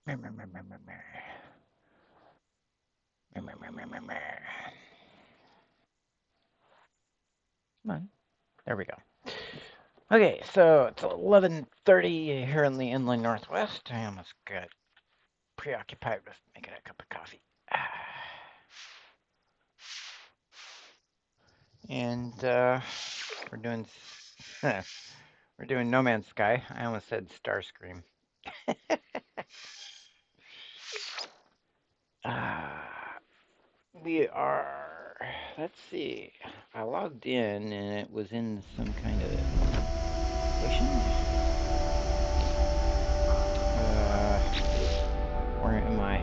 Meh, meh, meh, meh, meh, meh. Meh, meh, meh, meh, meh, meh. Come on. There we go. Okay, so it's 11:30 here in the inland northwest. I almost got preoccupied with making a cup of coffee. And we're doing we're doing No Man's Sky. I almost said Starscream. uh, we are. Let's see. I logged in and it was in some kind of station. Where am I?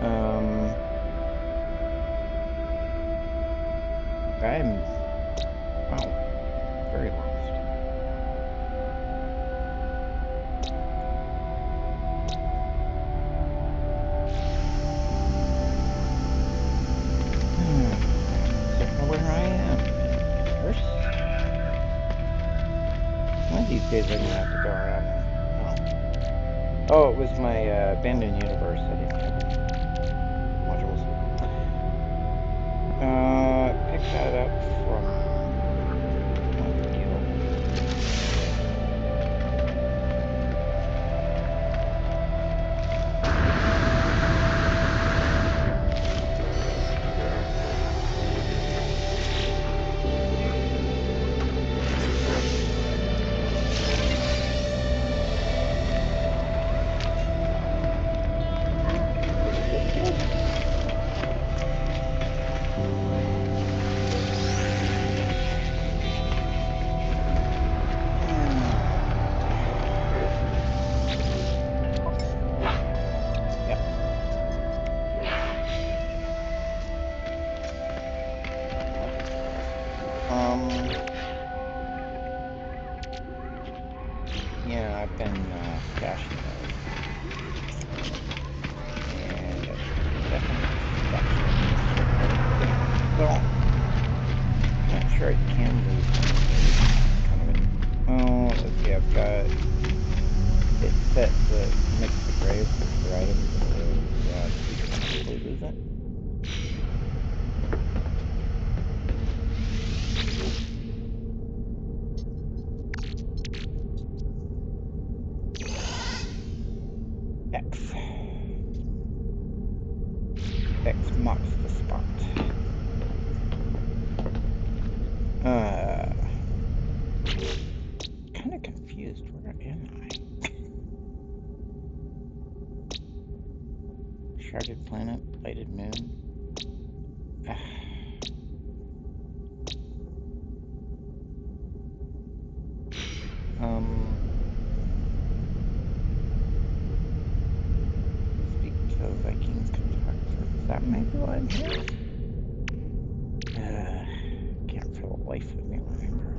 Um, I'm wow, very lost. Don't know where I am. First, one of these days I'm gonna have to go around and oh, it was my abandoned universe. I didn't have modules. Pick that up from what guild? Yeah, I've been caching those, and definitely well, not sure I can lose kind of it. Oh, let's see, I've got it set to mix the grave for items, so you can actually lose it. X. X marks the spot. Kind of confused. Where am I? Sharded planet, lighted moon. Speak to the Viking contractor. Is that maybe why I'm here? Can't for the life of me remember.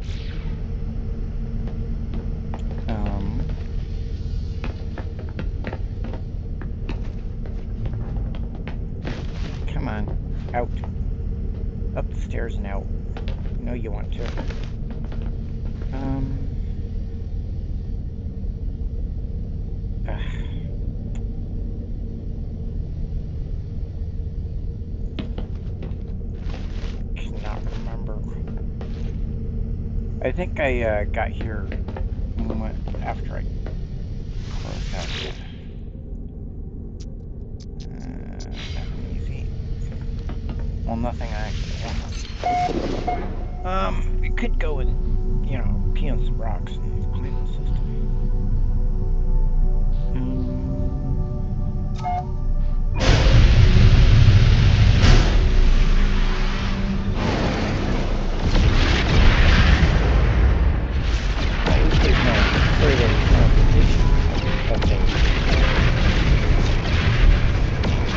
Come on, out. Up the stairs and out. I know you want to. Cannot remember. I think I got here after I closed out. Nothing easy. Well, nothing I actually want. We could go and, pee on some rocks and clean the system.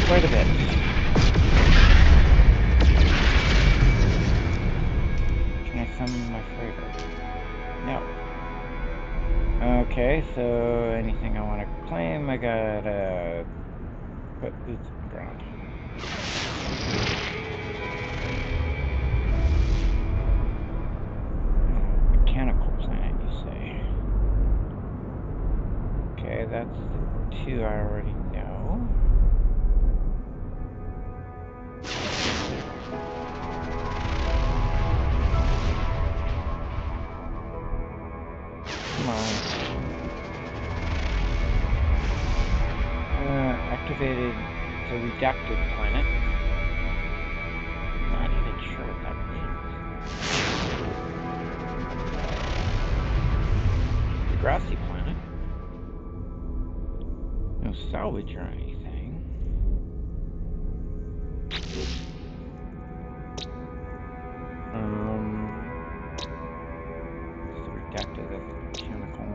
Quite a bit. Can I summon my freighter? No. Okay, so anything I want to claim, I gotta put boots on the ground. Mechanical planet, you say? Okay, that's the 2 I already know. Come on. Activated the redacted planet. Not even sure what that means. The grassy planet. No salvage or anything. It's the redacted, that's the chemical.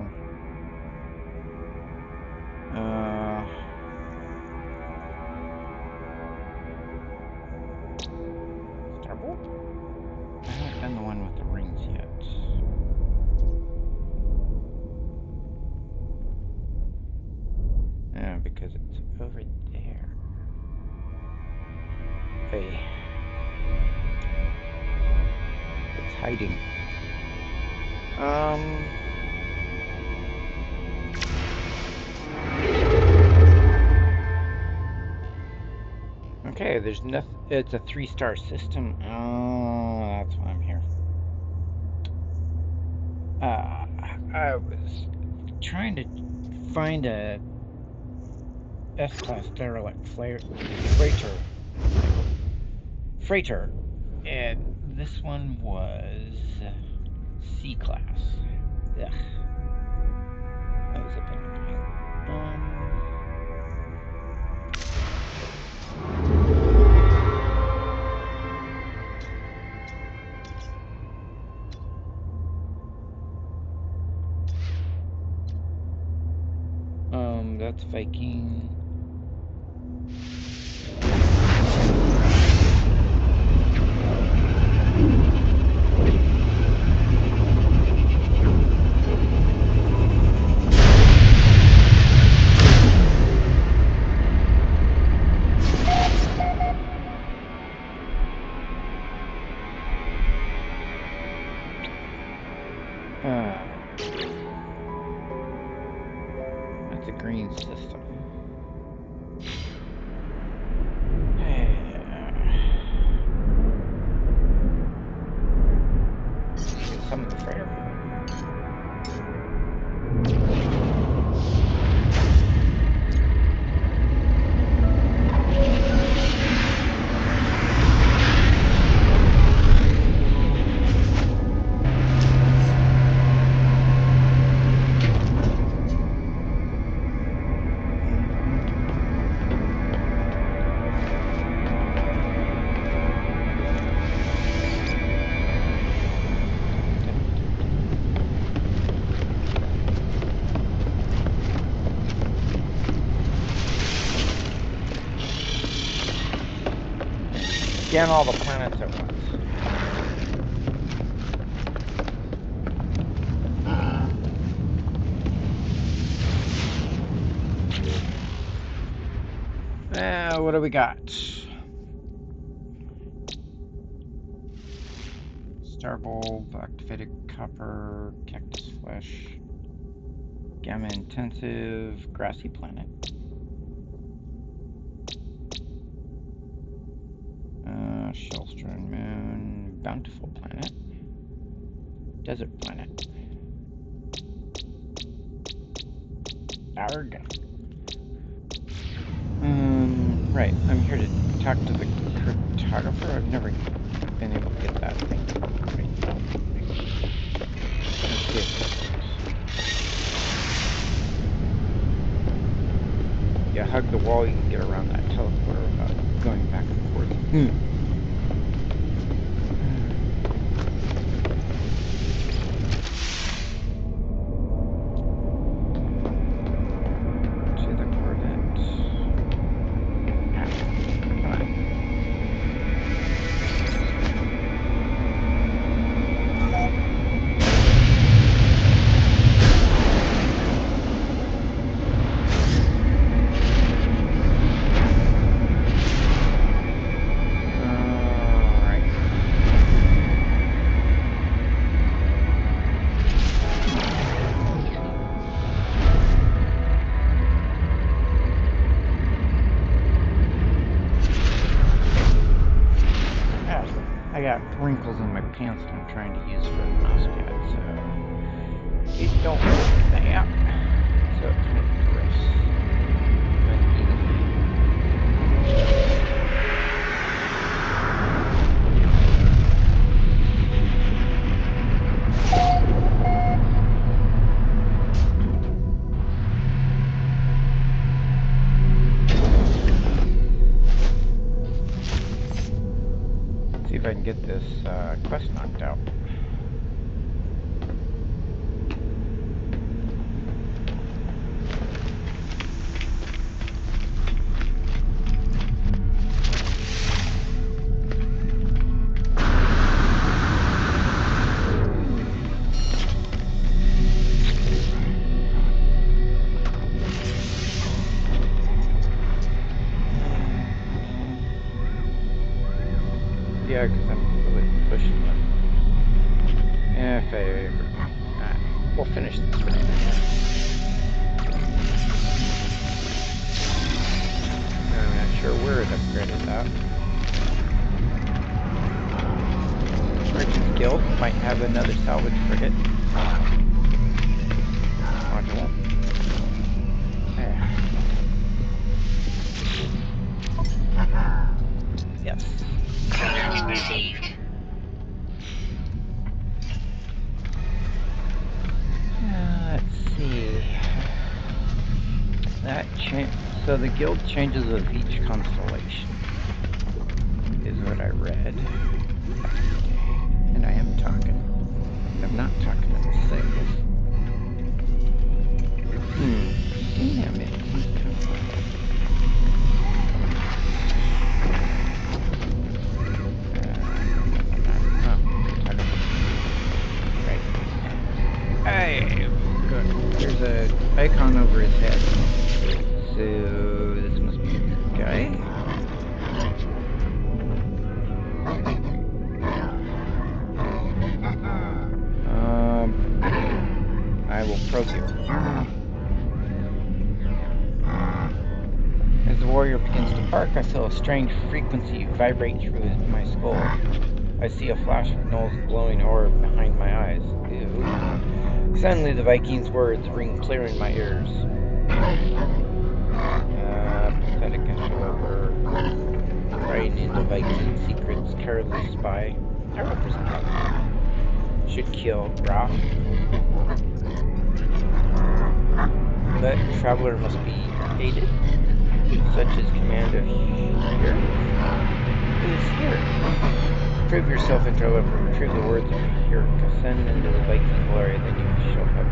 Starboard? I haven't done the one with the rings yet. Yeah, because it's over there. Hey. It's hiding. Okay, there's nothing. It's a 3-star system. Oh, that's why I'm here. I was trying to find a S-class derelict freighter, and this one was C-class. Ugh. That was a bit annoying. That's Viking. That's a green system. Get some of the freighter. Scan all the planets at once. What do we got? Starbulb, activated copper, cactus flesh, gamma intensive, grassy planet. Shellstone moon, bountiful planet, desert planet, Arg. Right, I'm here to talk to the cartographer. I've never been able to get that thing right. Let's see if this works. You hug the wall, you can get around that teleporter without going back and forth. got wrinkles in my pants that I'm trying to use for the mouse pad, so it don't work that. So it's making this uneven. See if I can get this quest knocked out. Yeah, because I'm really pushing it. If I ever... we'll finish this right now. I'm not sure where it upgraded that. Merchant's Guild might have another salvage frigate. Module. Yes. Received. Let's see. That so the guild changes of each constellation is what I read. And I am talking. I'm not talking in the sales. Damn it. Hey, good. There's an icon over his head. So this must be a good guy. I will probe you. As the warrior begins to bark, I feel a strange frequency vibrate through my skull. I see a flash of Noel's glowing orb behind my eyes. Ew. Suddenly the Viking's words ring clear in my ears. Pathetic interloper. Prying into Viking secrets, careless spy. I represent that. Should kill Graf. But traveler must be aided. Such as command of here. Who is here? Prove yourself, interloper. Retrieve the words of here. Ascend into the Viking glory, then you shall have.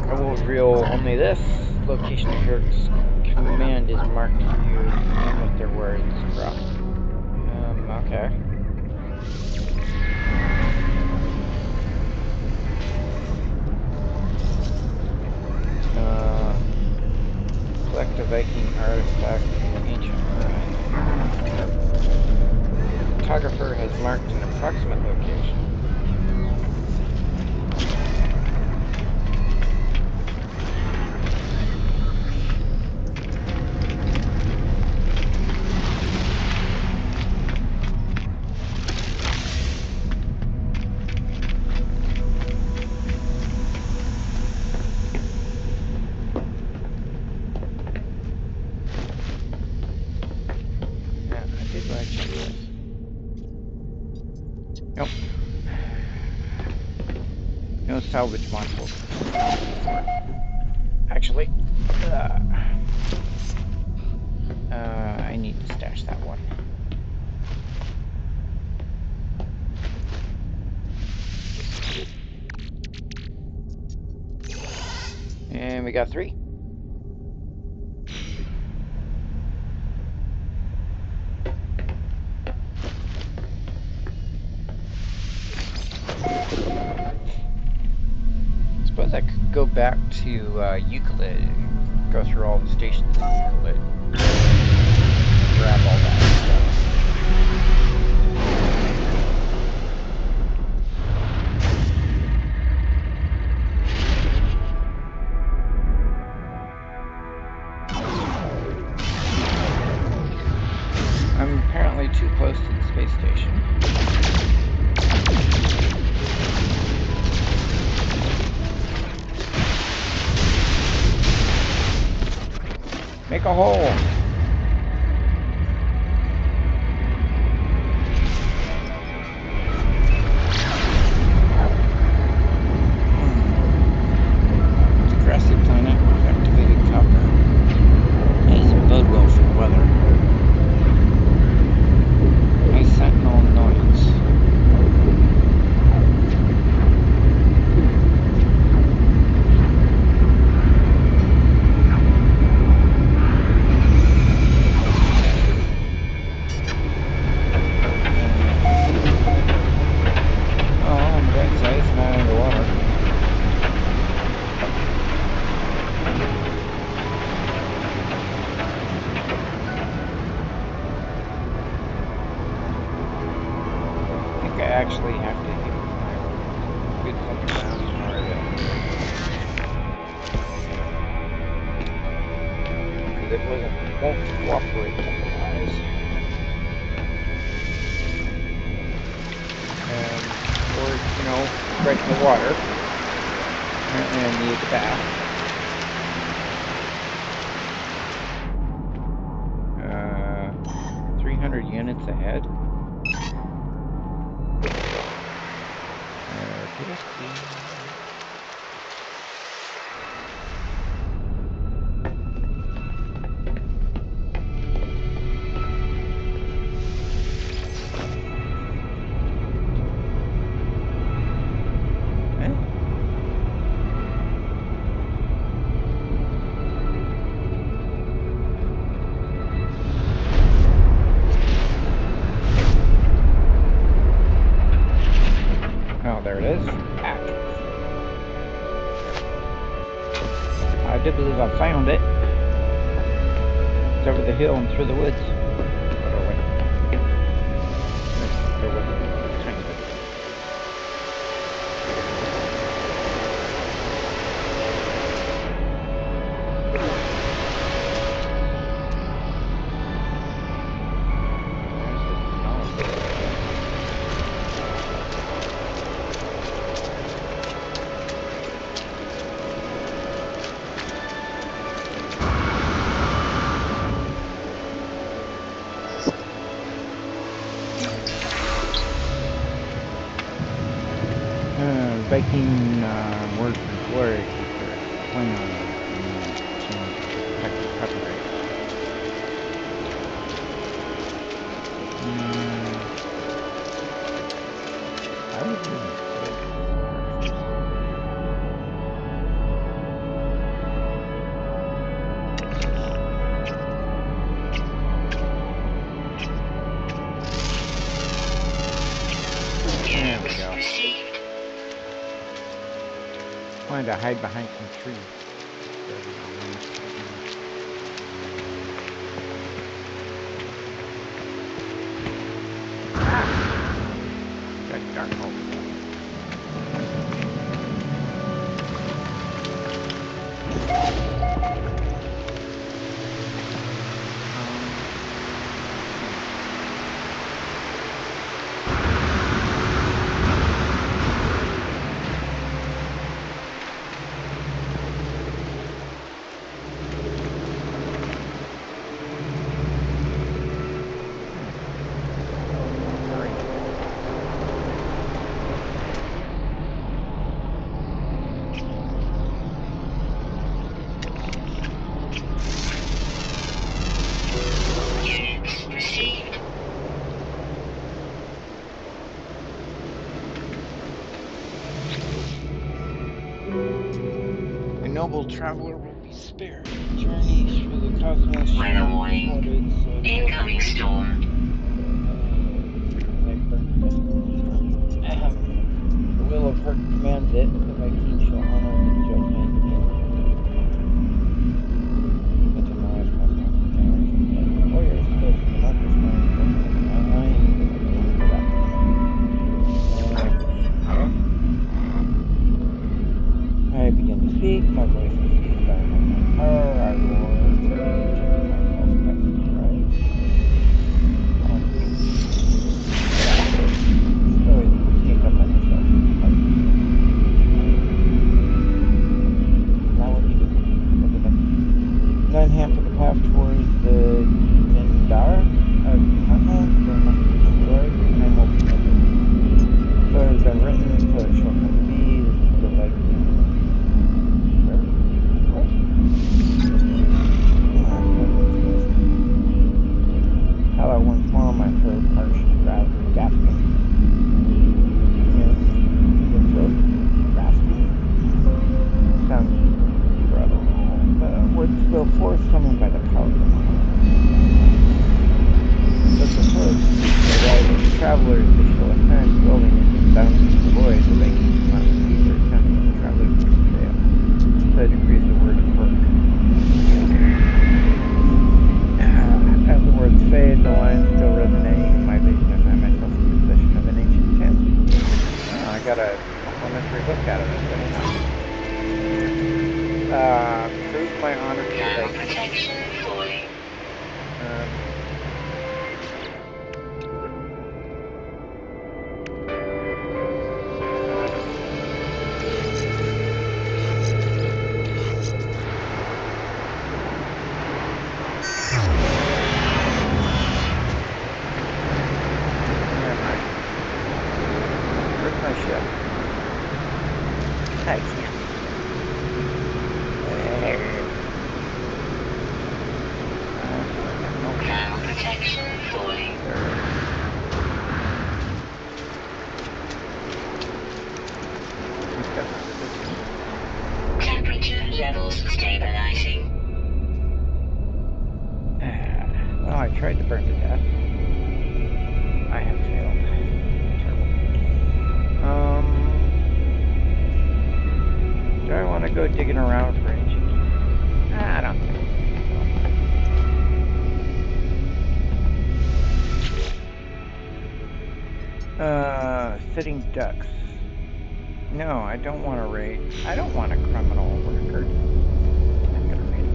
I will reveal only this. Location of Herrick's command is marked for you and with their words. Rough. Okay. Collect a Viking artifact from ancient ruins. The photographer has marked an approximate location. Nope. No salvage modules. Actually, I need to stash that one. And we got 3. Suppose I could go back to Euclid and go through all the stations in Euclid. Grab all that stuff. I'm apparently too close Make a hole. Grassy planet. Activated copper. That doesn't bode well for the weather. Nice sentinel noise. Actually have to get something down in order because it won't cooperate otherwise. Or right in the water. Apparently I need a bath. 300 units ahead. There it is. I do believe I found it. It's over the hill and through the woods. Baking word for glory playing on copyright. I would do There we go. Wanted to hide behind some trees. Got dark hole. Noble traveler will be spared. Journeys through the cosmos. Weather warning. Incoming storm. The will of her commands it. The Viking shall honor his judgment and the knowledge must not be changed. Warriors close to the marker stone. I begin to speak, my voice is seized by my power, I roar, sneak up on yourself. Now what do you do? Look at that. 9 half of the path toward complimentary book out of it, but prove my honor to the Now Viking. protection falling. Where's my ship? I can't. Now protection falling. Temperature levels stabilizing. Well, I tried to burn to death. I have failed. Terrible. Do I want to go digging around for ancient? I don't think so. Sitting ducks. No, I don't want to raid. I don't want a criminal record. I'm gonna raid a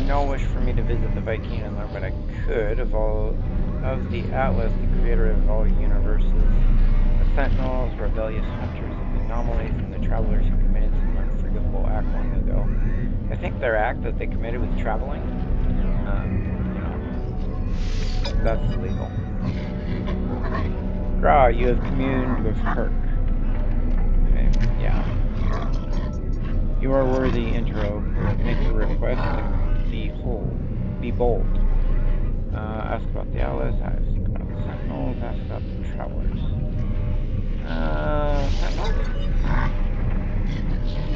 No wish for me to visit the Viking and learn, but I could. Of the Atlas, the creator of all universes, the Sentinels, rebellious hunters of anomalies, and the travelers who committed some unforgivable act long ago. I think their act that they committed was traveling. That's illegal. Gra, you have communed with Perk. Okay, yeah. You are worthy, Intro. Make a request to be bold. Ask about the Atlas, ask about the Sentinels, ask about the Travelers. Sentinels?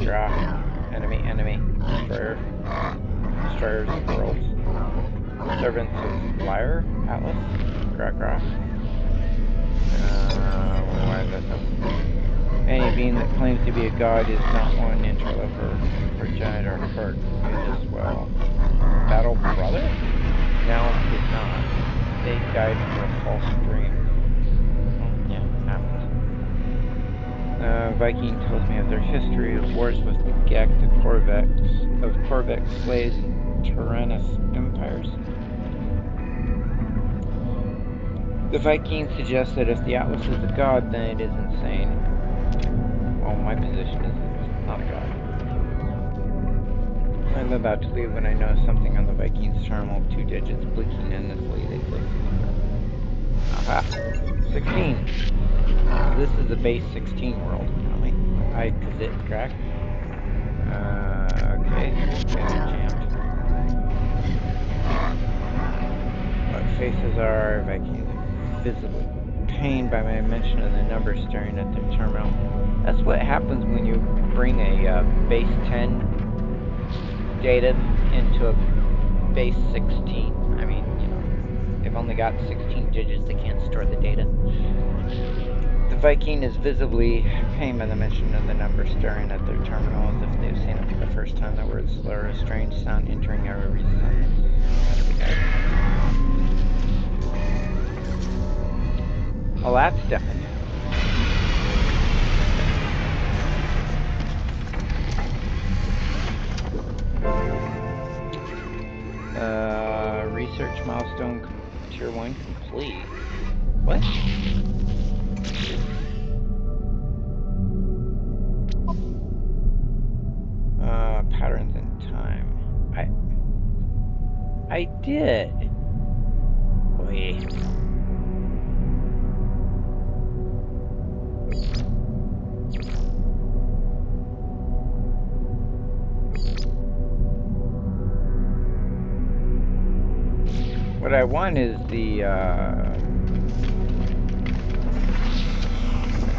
Gra. Enemy. Destroyers of worlds. Servants of Lyre? Atlas? Gra. Why is that so? Any being that claims to be a god is not one interloper for giant or hurt as well. Battle brother? No, it's not. They died for a false dream. Well, yeah, it happens. Viking tells me of their history of wars with the Gek, the Corvex slaves, and Tyrannus empires. The Vikings suggest that if the Atlas is a god, then it is insane. Well, my position is it's not a god. I'm about to leave when I notice something on the Vikings' terminal, 2 digits blinking endlessly. They place Aha! 16! So this is a base 16 world, apparently. Cause it's cracked. Okay, jammed. faces are, Vikings visibly pained by my mention of the number staring at their terminal. That's what happens when you bring a base 10 data into a base 16. I mean, you know, they've only got 16 digits, they can't store the data. The Viking is visibly pained by the mention of the number staring at their terminal as if they've seen it for the first time. The word slur, a strange sound entering every sentence. Well, that's definitely. Research milestone tier 1 complete. What? Patterns in time. I did. Wait. What I want is the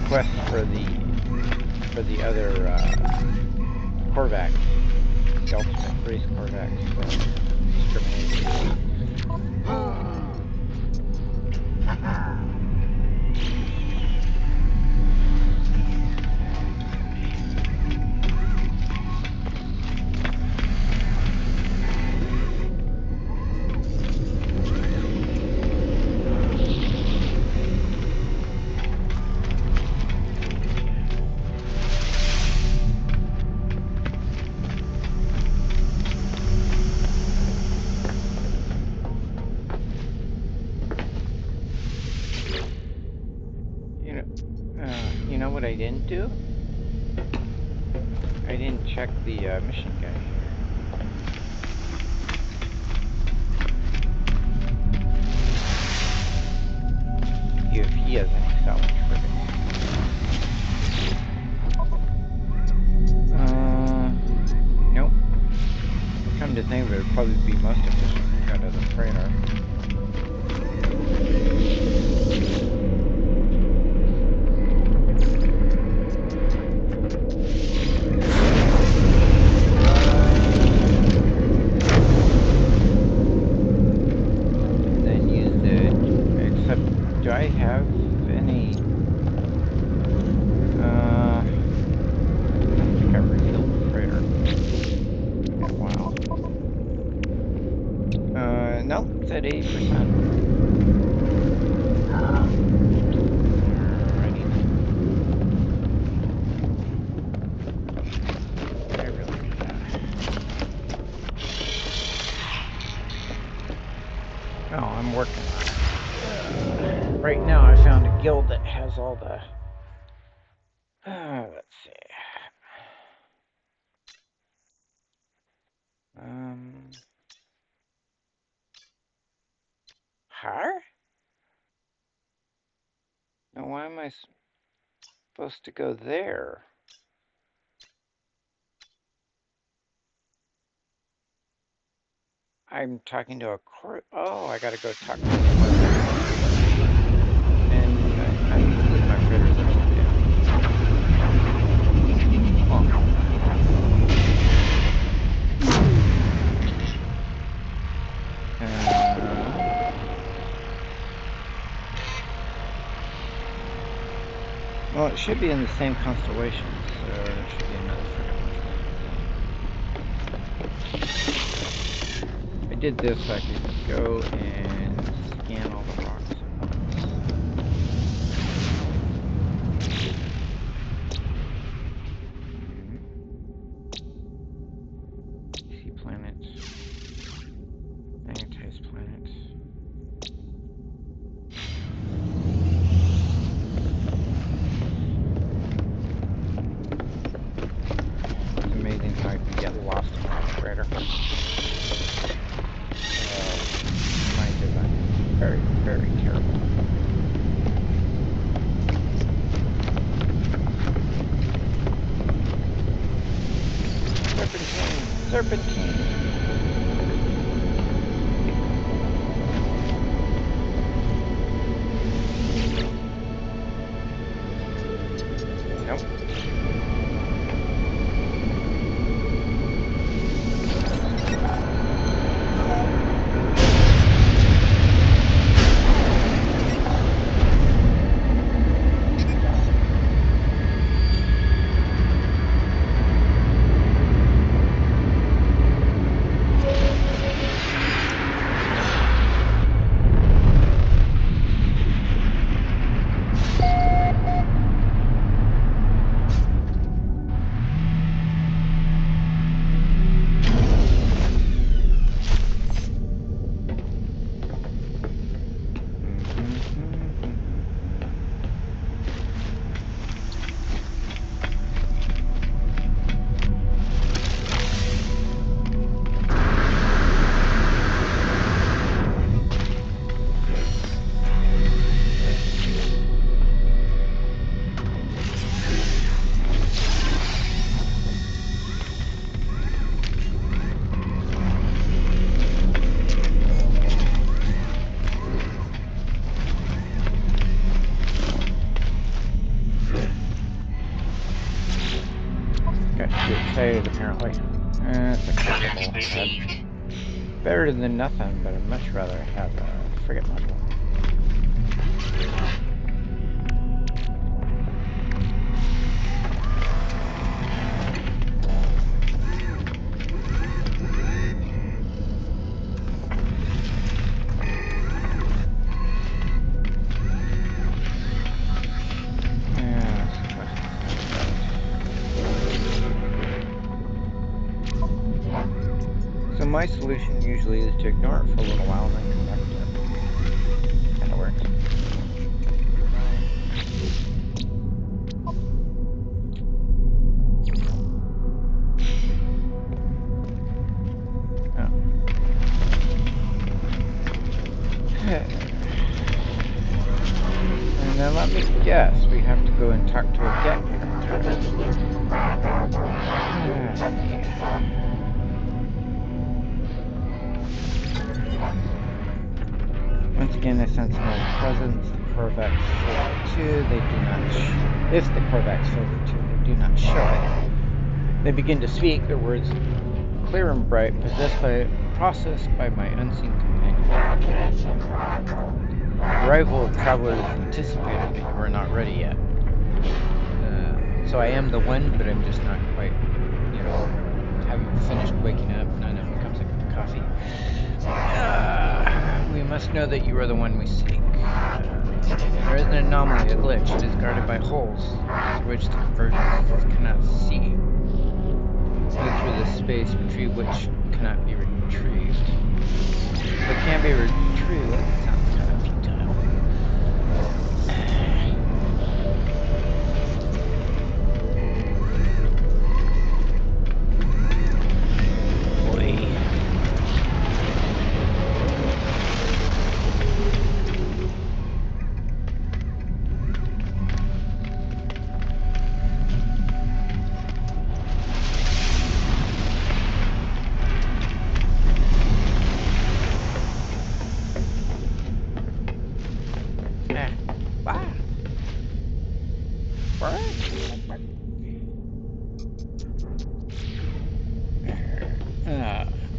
quest for the other Korvax, the ultimate race Korvax discrimination. You know what I didn't do? I didn't check the mission guide here. If he has any salvage frigates. Nope. Come to think of it, it'd probably be most efficient to go to the freighter. Do I have any? I don't think I refilled the freighter in a while. Nope, it's at 80%. Alrighty. I really need that. Oh, I'm working on it. Right now, I found a guild that has all the. Let's see. Har? Now, why am I supposed to go there? I'm talking to a court. Oh, I gotta go talk to the court. And I think my fritters are still down. Well, it should be in the same constellation, so there should be another frigate. I did this so I could go and scan all the rocks at once. Sea planets. Magnetized planets. It's amazing how I can get lost in my freighter. My design is very, very terrible. Serpentine! Better than nothing, but I'd much rather have a frigate module. So my solution usually is to ignore it for a little while and then come back to it. Kinda works. And then let me guess, we have to go and talk to a deck. Once again, I sense no presence. The Corvettes filter 2, they do not if the Corvettes filter 2, they do not show it. They begin to speak, their words clear and bright, processed by my unseen companion. The arrival of travelers anticipated that you are not ready yet. So I am the one, but I'm just not quite, haven't finished waking up. None of it comes like a coffee. We must know that you are the one we seek. There is an anomaly, a glitch. It is guarded by holes, through which the convergence cannot see. Look through the space, retrieve which cannot be retrieved. If it can't be retrieved, that sounds kind of futile.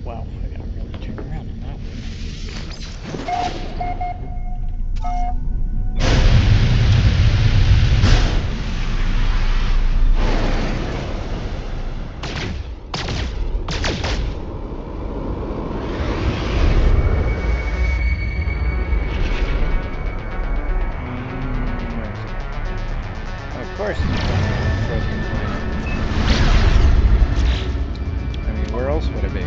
Well, I gotta really turn around on that one. Of course, frozen planet. I mean, where else would it be?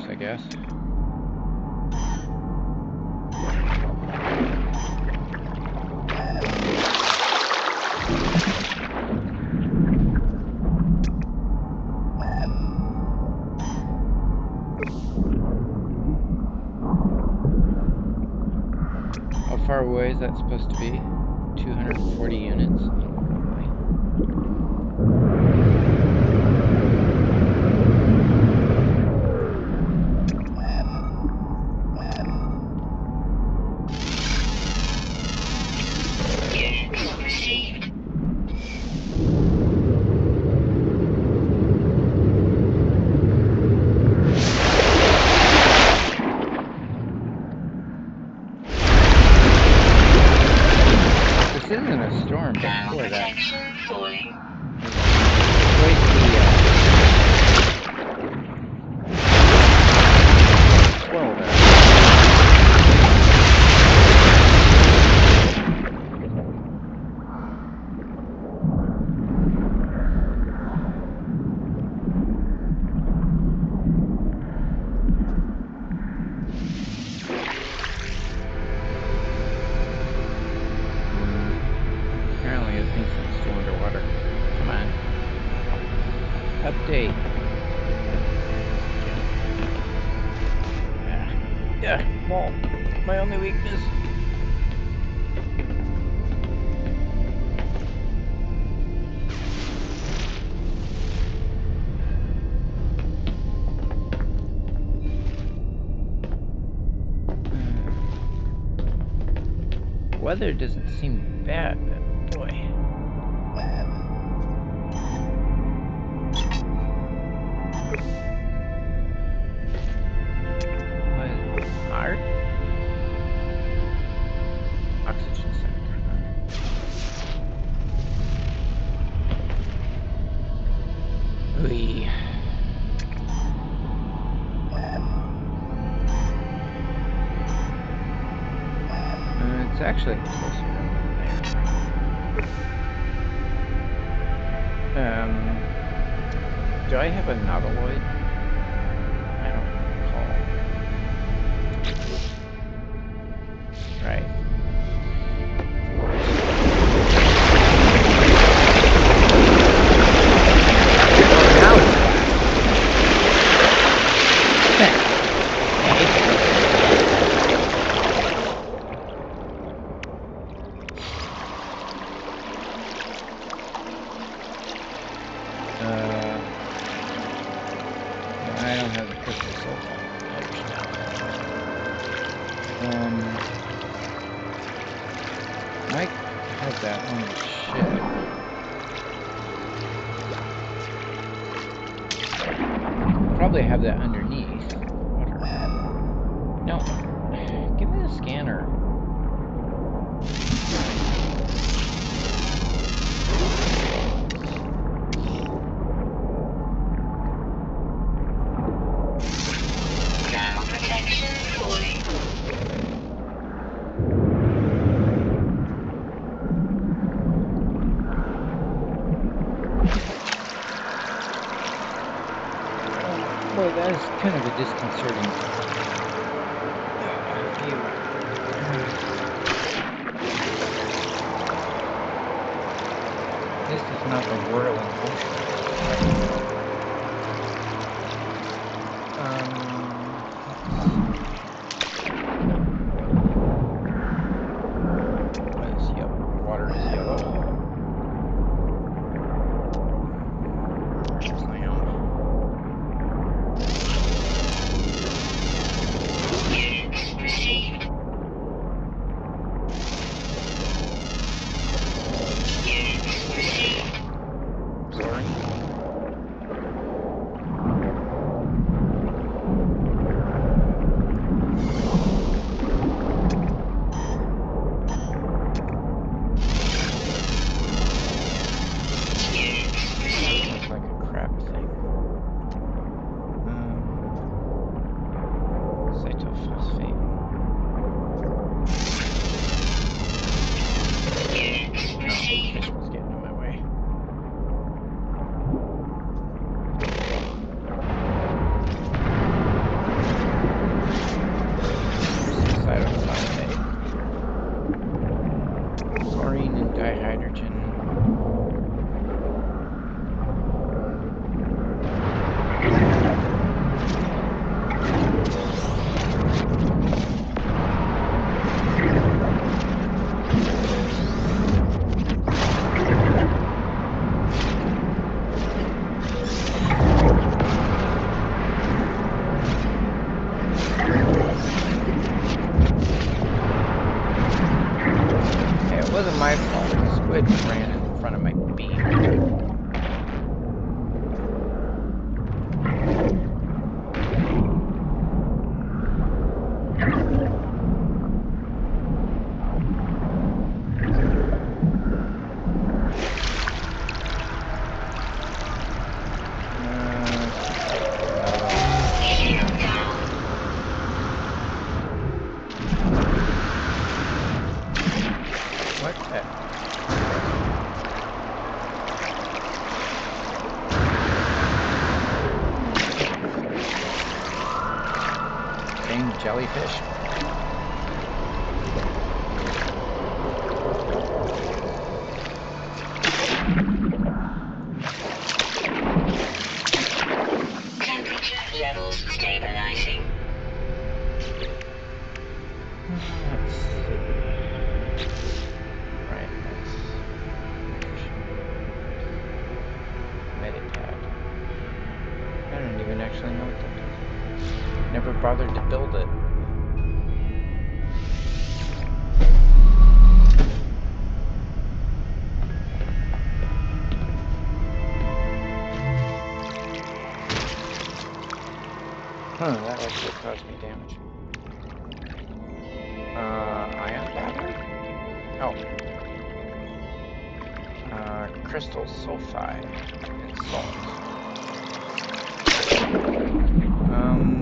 I guess. How far away is that supposed to be? 240 units. This isn't a storm before that. small. My only weakness. Weather doesn't seem bad, but boy. What? Hard? Oxygen center. Ooh. It's actually closer there. Do I have a nautiloid? I don't recall. Right. I don't have the crystal sulfide pledge now. Might have that on the ship. Probably have that underneath. Water. No. Give me the scanner. Boy, that is kind of a disconcerting view. This is not the whirling ocean. What is yellow? The water is yellow. It wasn't my fault. The squid ran in front of my beam. What the? Same jellyfish. Temperature levels stabilizing. actually know what that does. Never bothered to build it. Huh, that actually caused me damage. Ion battery? Oh. Crystal sulfide and salt.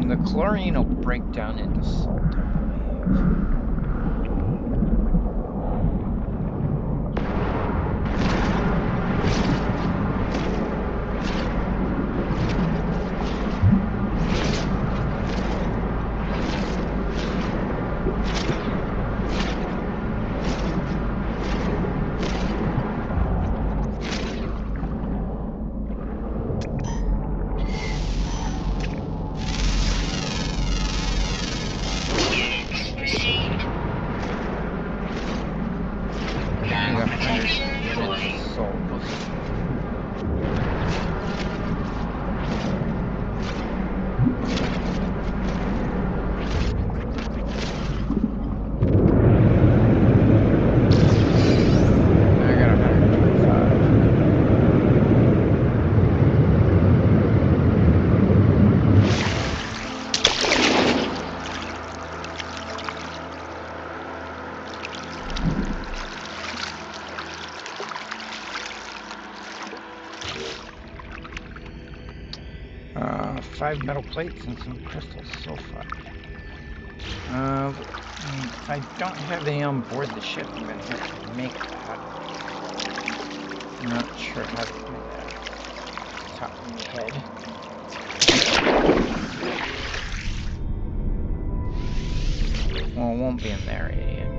The chlorine will break down into salt, I believe. Five metal plates and some crystal sulfide. If I don't have any on board the ship, I'm going to have to make that. I'm not sure how to do that. Top of my head. Well, it won't be in there, idiot.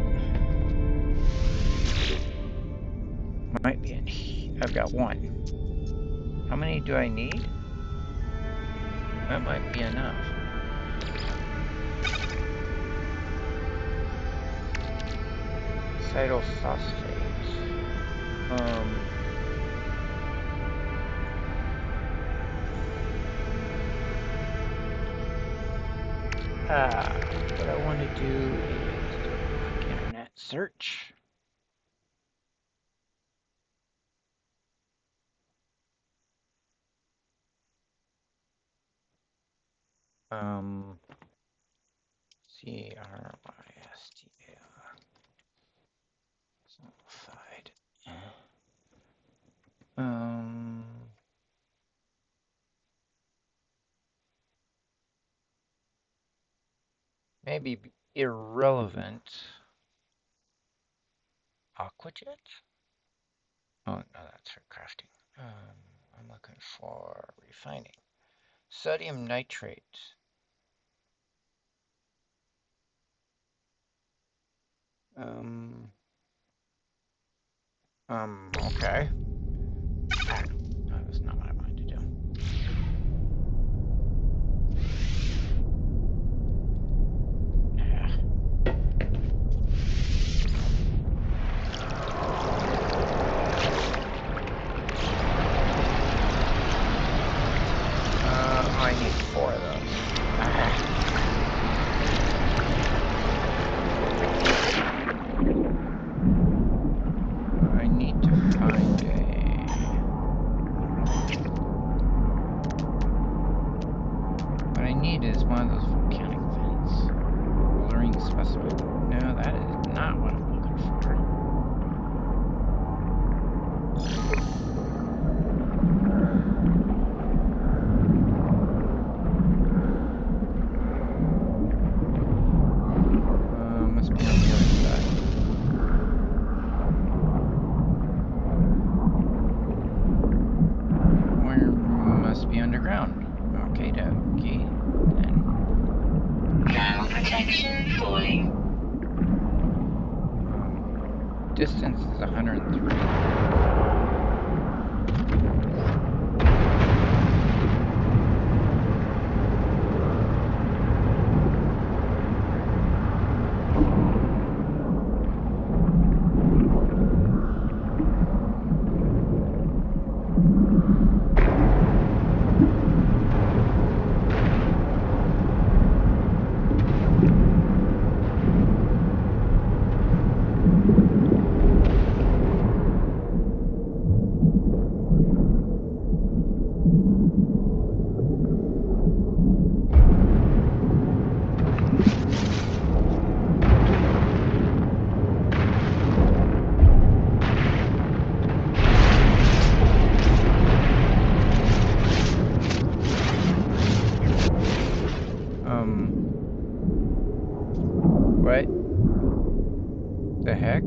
Might be in here. I've got one. How many do I need? That might be enough. Cytophosphates. What I want to do is do a quick internet search. C-R-Y-S-T-A. Simplified. Maybe irrelevant. Aquajet? Oh, no, that's for crafting. I'm looking for refining. Sodium nitrate. Okay. No, that's not what I wanted to do. I need 4 of those. I need to find what I need is one of those volcanic vents. Blurring specimen. No, that is not what I'm looking for. Must be on the other side. Where must be underground. Okay, dokie. Then. Now protection falling. Distance is 103. What? The heck?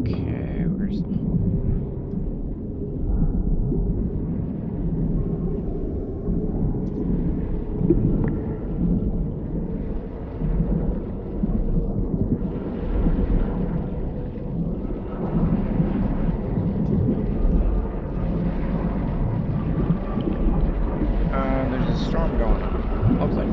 Okay, where's the hole? There's a storm going on. Lovely.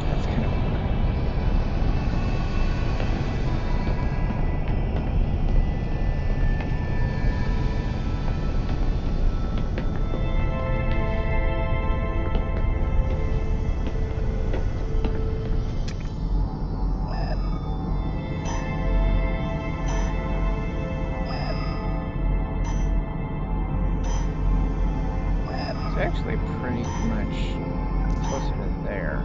That's kind of it's actually pretty much closer to there.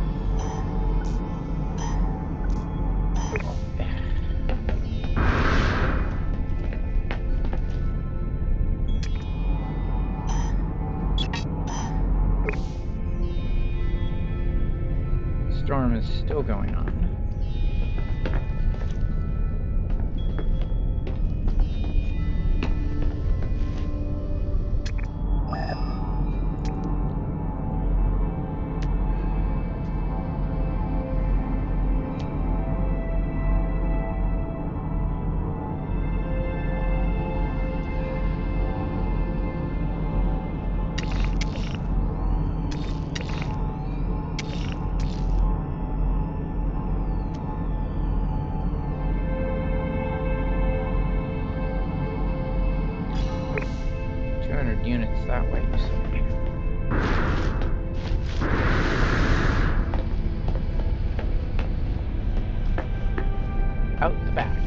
Storm is still going on. Units that way, you see. Out the back.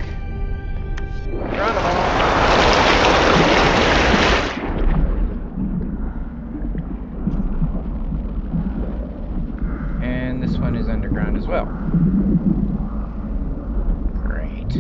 And this one is underground as well. Great.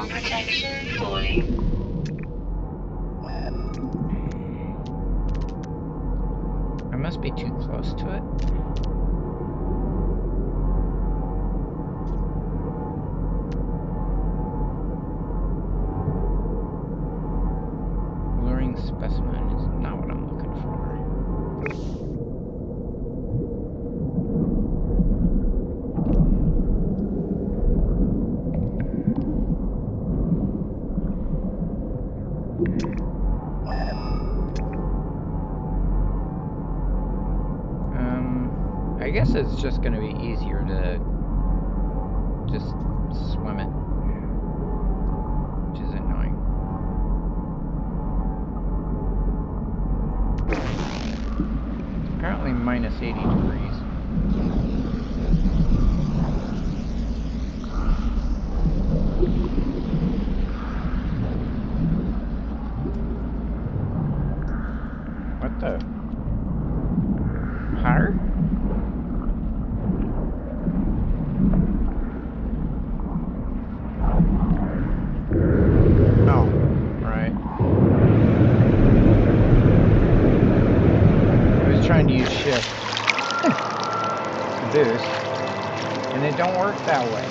Protection falling. I must be too close to it. Luring specimen is not what I'm looking for. I guess it's just going to be easier to just swim it, which is annoying. Apparently minus 80 degrees. What the? Higher? Oh, right. I was trying to use shift to boost, and it don't work that way.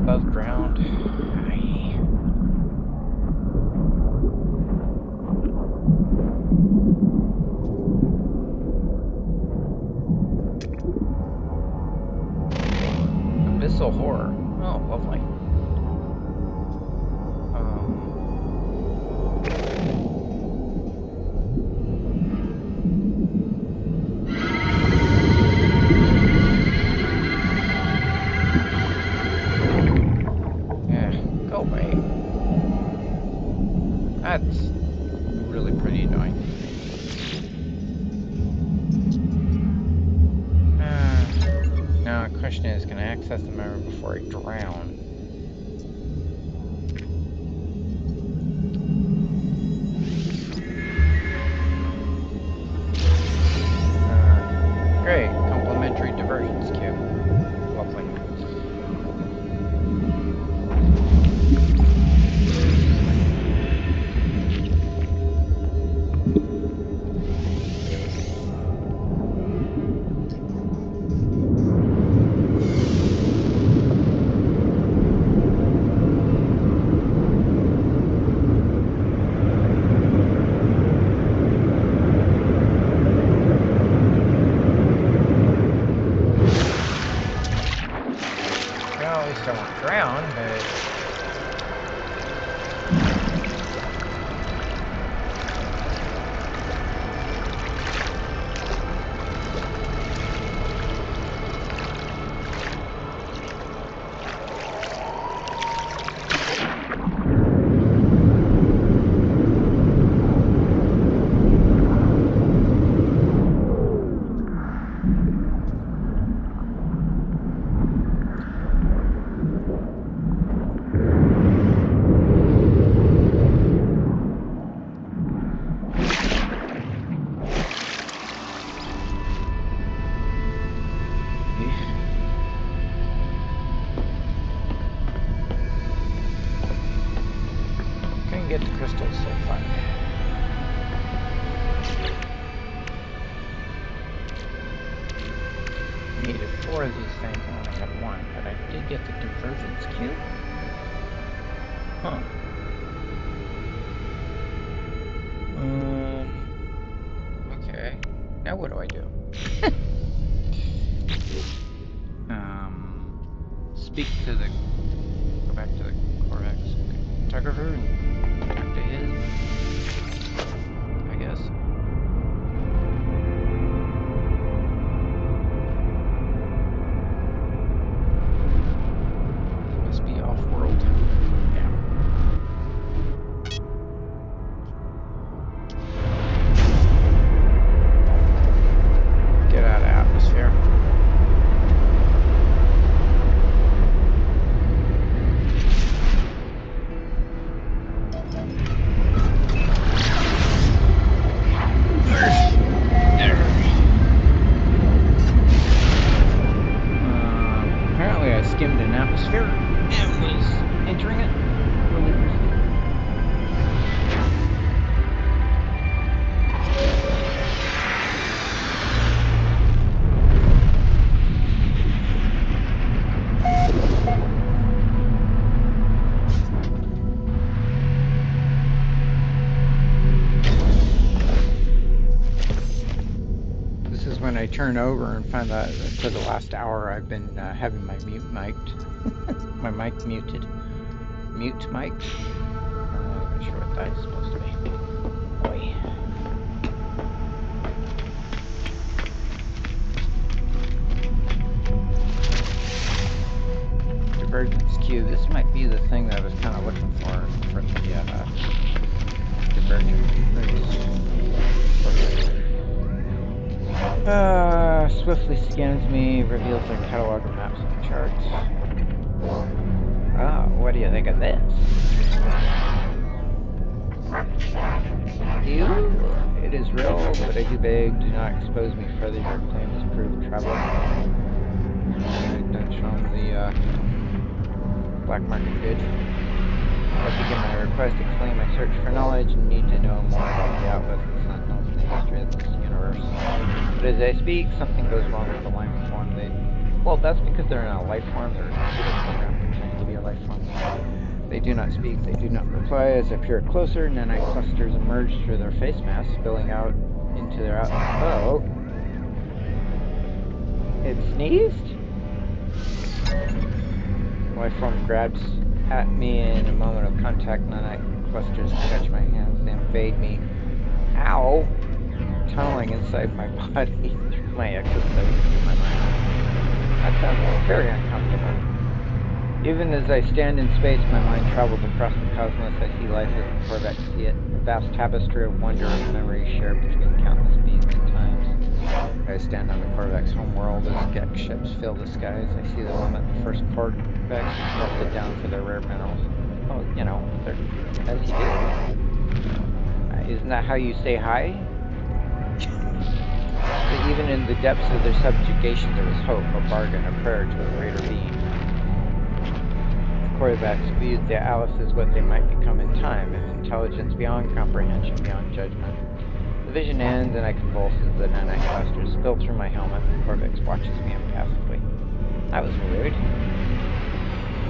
above ground. Abyssal horror. Oh, lovely. Go away. That's really pretty annoying. Now the question is, can I access the memory before I drown? Great, complimentary divergence cube. Lovely. Get the crystals so fun. Needed 4 of these things, I only had 1, but I did get the divergence cube. Huh. Okay. Now what do I do? Speak to the... Go back to the Corvex photographer and talk to his, I guess. Must be off-world. Yeah. Get out of atmosphere. Skimmed an atmosphere and was entering it really briefly. This is when I turn over and find that for the last hour I've been having my mute mic'd. My mic muted. Mute mic. I'm not sure what that is supposed to be. Boy. Divergence cube. This might be the thing that I was kind of looking for the divergence. Swiftly scans me, reveals their catalog of maps and charts. Ah, what do you think of this? You? It is real, but I do beg, do not expose me further. Your claim is proved travel. Don't show them the black market good. I begin my request to claim my search for knowledge and need to know more about the outlets and sentinels in the history of this universe. But as I speak, something goes wrong with the life form. Well, that's because they're in a life form. They're a computer program trying to give you They do not speak, they do not reply. As I peer closer, nanite clusters emerge through their face masks, spilling out into their Oh. It sneezed? Life form grabs at me in a moment of contact. Nanite clusters catch my hands, they invade me. Ow! Tunneling inside my body through my exoskeleton through my mind. That sounds very uncomfortable. Even as I stand in space, my mind travels across the cosmos. I see life as the Corvettes see it, a vast tapestry of wonder and memory shared between countless beings and times. I stand on the Corvettes' homeworld as Gek ships fill the skies. I see the moment the first Corvettes melted down for their rare minerals. Oh, you know, as you do. Isn't that how you say hi? But even in the depths of their subjugation, there was hope, a bargain, a prayer to a greater being. Corvettes viewed the Alice as what they might become in time, as intelligence beyond comprehension, beyond judgment. The vision ends, and I convulse as the nanite clusters spill through my helmet. Corvex watches me impassively. That was rude.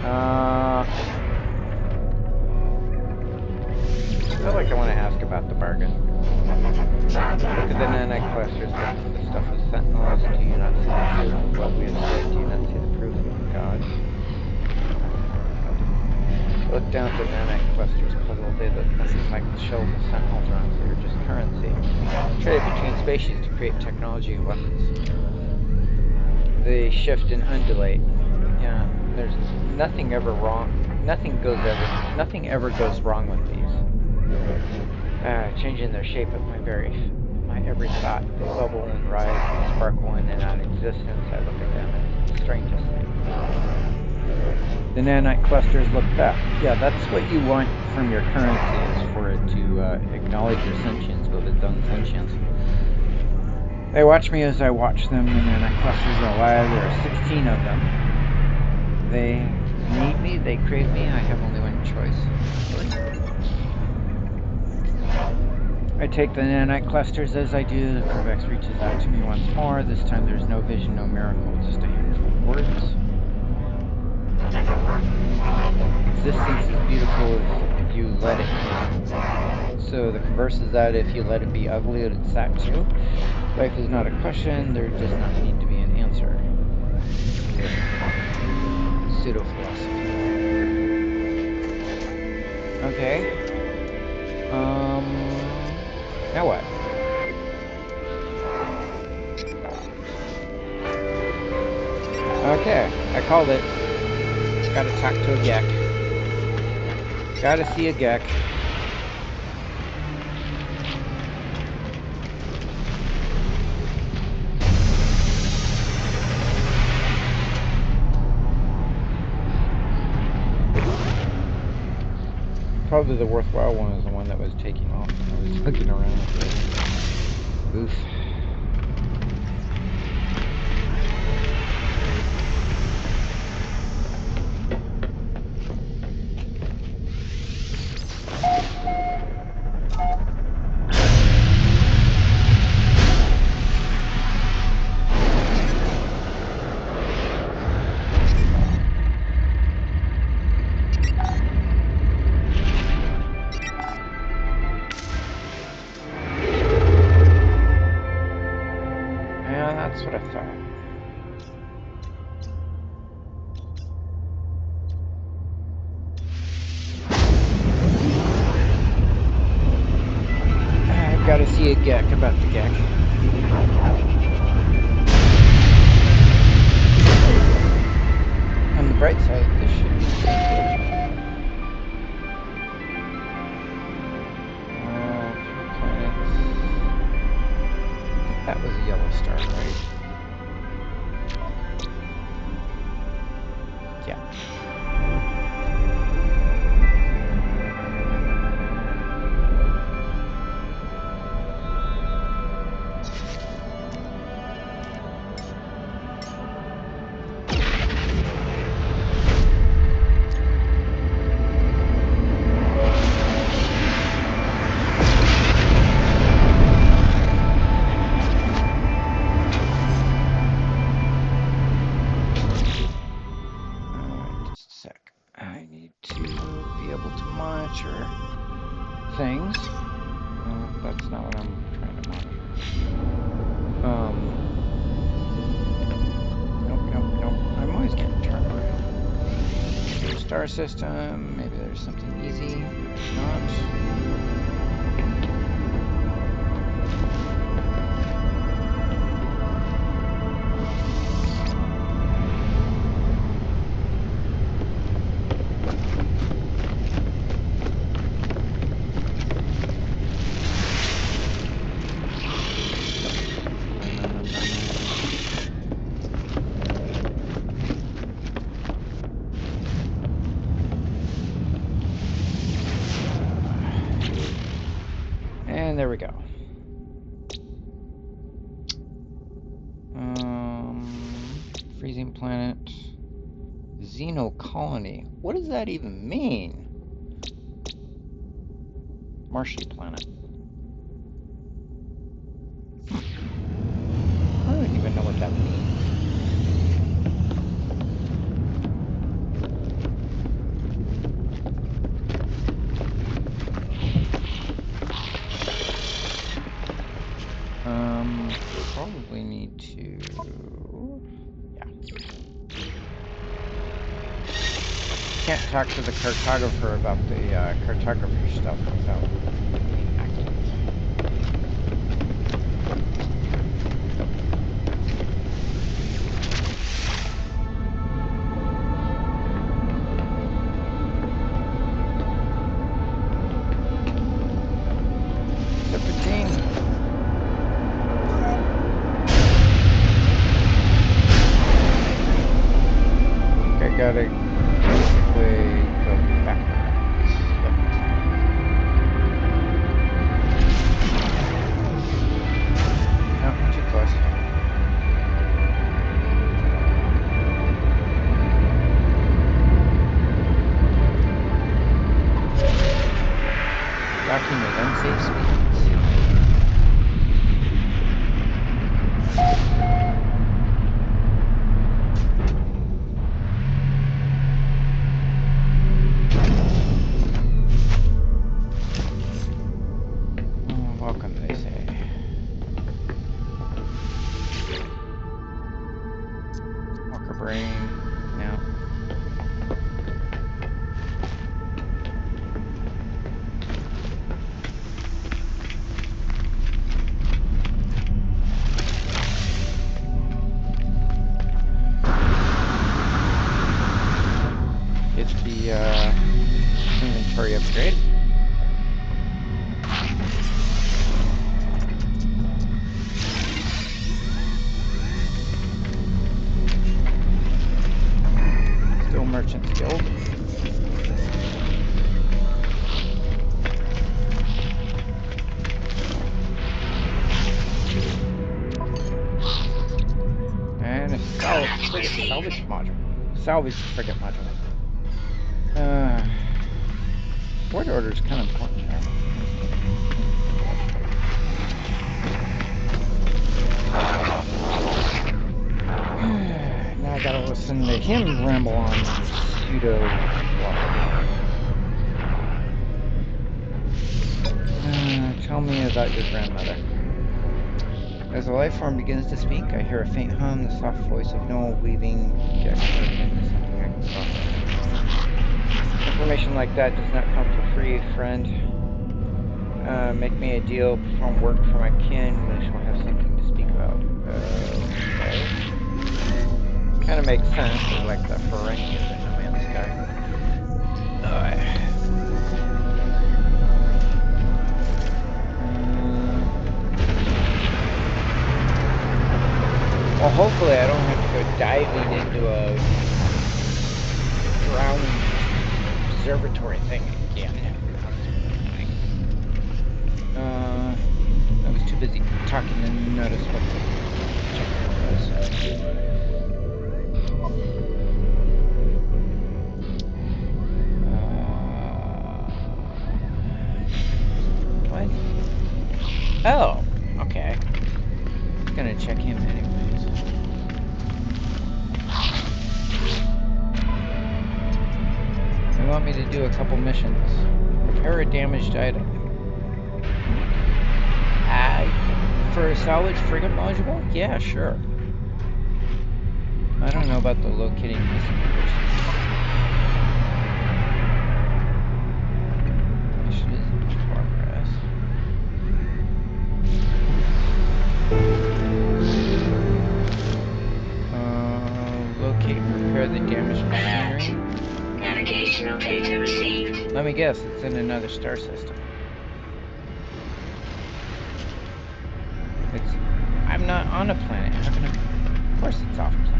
I feel like I want to ask about the bargain. Look at the nanite clusters. Look for the stuff of sentinels. Do you not see the truth of what we have said? Do you not see the proof of God? Look down at the nanite clusters, puzzled. They look nothing like the shells the sentinels are on. They're just currency. Traded between species to create technology and weapons. They shift and undulate. Yeah, there's nothing ever wrong. Nothing ever goes wrong with these. Changing their shape at my every thought. They bubble and rise and sparkle in and out of existence. I look at them. It's the strangest thing. The nanite clusters look back. Yeah, that's what you want from your currency, is for it to acknowledge your sentience with its own sentience. They watch me as I watch them. The nanite clusters are alive. There are 16 of them. They need me. They crave me. I have only one choice. I take the nanite clusters. As I do, the Corvex reaches out to me once more. This time there's no vision, no miracle, just a handful of words. Existence is beautiful if you let it be. So the converse is that if you let it be ugly, it's that too. Life is not a question, there does not need to be an answer. Pseudo-philosophy. Okay. Now what? Okay, I called it. Gotta talk to a Gek. Gotta see a Gek. Probably the worthwhile one is the one that was taking off when I was looking around. Oof. That's what I thought. I've got to see a Gek about the Gek. On the bright side, this should be the same page. Planets. I think that was a yellow star, right? Yeah. star system. Maybe there's something easy. Maybe not. And there we go. Freezing planet. Xeno colony. What does that even mean? Marshy planet. I don't even know what that means. Probably need to, yeah. Can't talk to the cartographer about the cartographer stuff without being active. Gotta basically go backwards. Yep. No, too close. Docking with unsafe speeds. Welcome, they say. Walker brain. No. Get the inventory upgrade. Merchant Guild. And a salvage module. Salvage frigate module. Word order is kind of important here. Now I gotta listen to him ramble on pseudo tell me about your grandmother. As the life form begins to speak, I hear a faint hum, the soft voice of Noel weaving something I can process. Information like that does not come for free, friend. Make me a deal, perform work for my kin, we shall have something to speak about. Okay. Kind of makes sense, like the Ferengi in No Man's Sky. Well, hopefully I don't have to go diving into a drowning observatory thing again. I was too busy talking to notice what the checkpoint was. What? Oh, okay. I'm gonna check him anyways. They want me to do a couple missions. Repair a damaged item. For a salvage frigate module? Yeah, sure. I don't know about the locating missing persons. Personal data received. Let me guess, it's in another star system. I'm not on a planet. How can I? Of course it's off planet.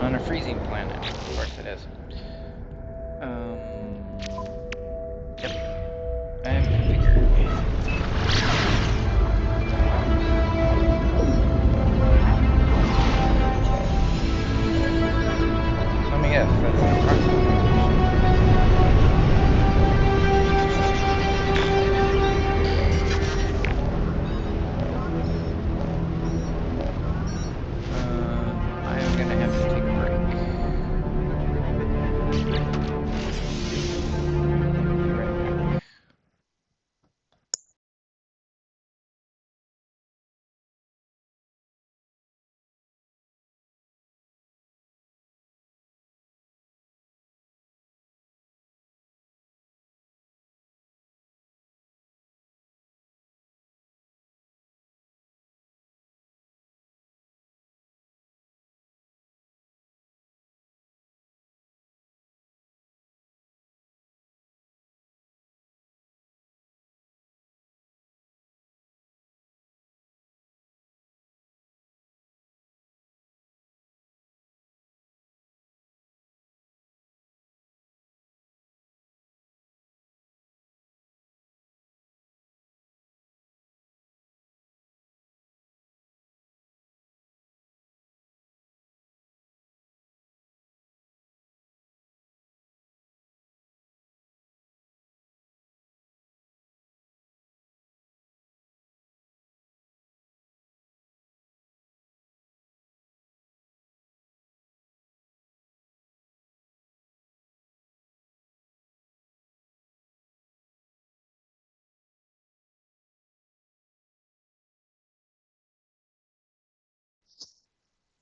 On a freezing planet. Of course it is. Yep. And configure. Let me guess, that's an approximate I'm gonna have to take a break. Be right back.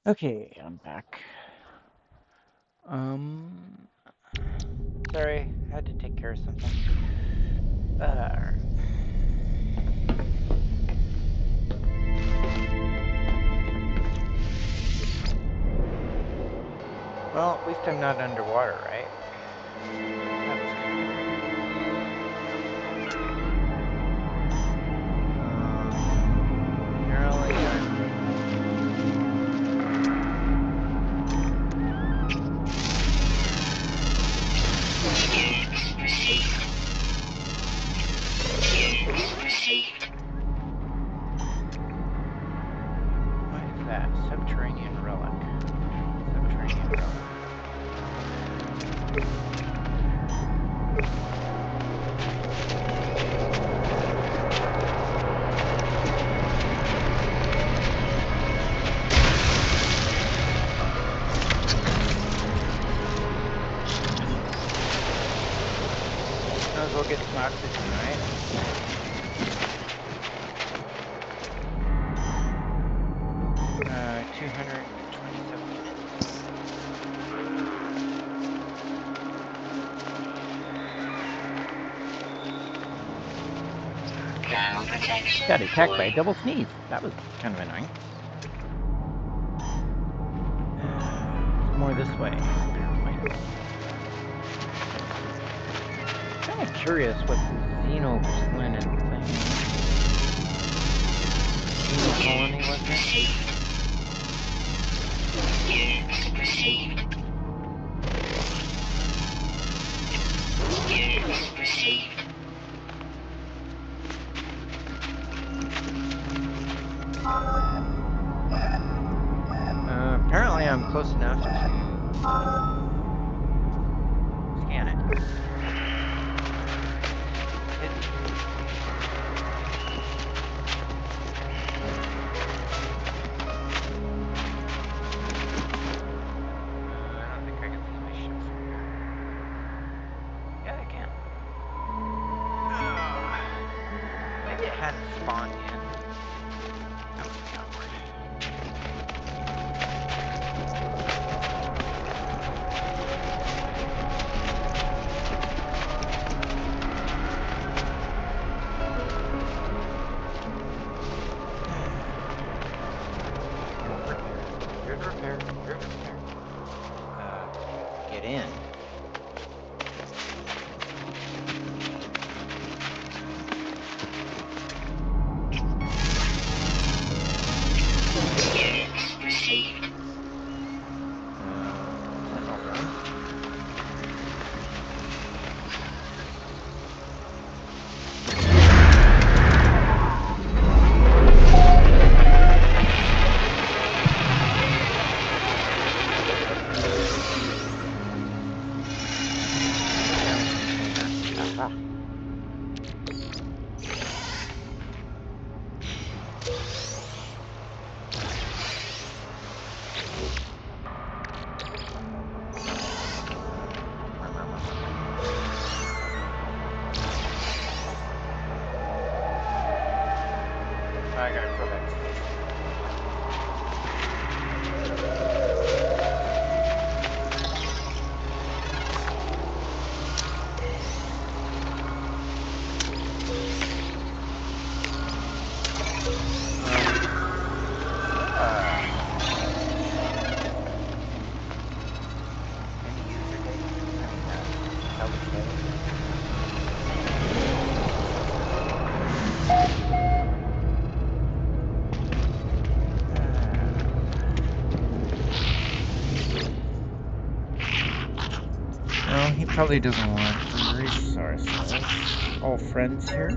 Okay, I'm back. Sorry, I had to take care of something. Well, at least I'm not underwater, right? Apparently what is that? Subterranean relic. Subterranean relic. Might as well get some oxygen, right? 227 Got attacked by a double sneeze. That was kind of annoying. More this way. Kind of curious what the xenoplanet thing. Xeno colony was it? Apparently I'm close enough to scan it. I don't think I can see my ship from here. Yeah, I can. Maybe it hadn't spawned yet. Yeah. I gotta go back to the any user data? Public data? Well, he probably doesn't want resources. All friends here.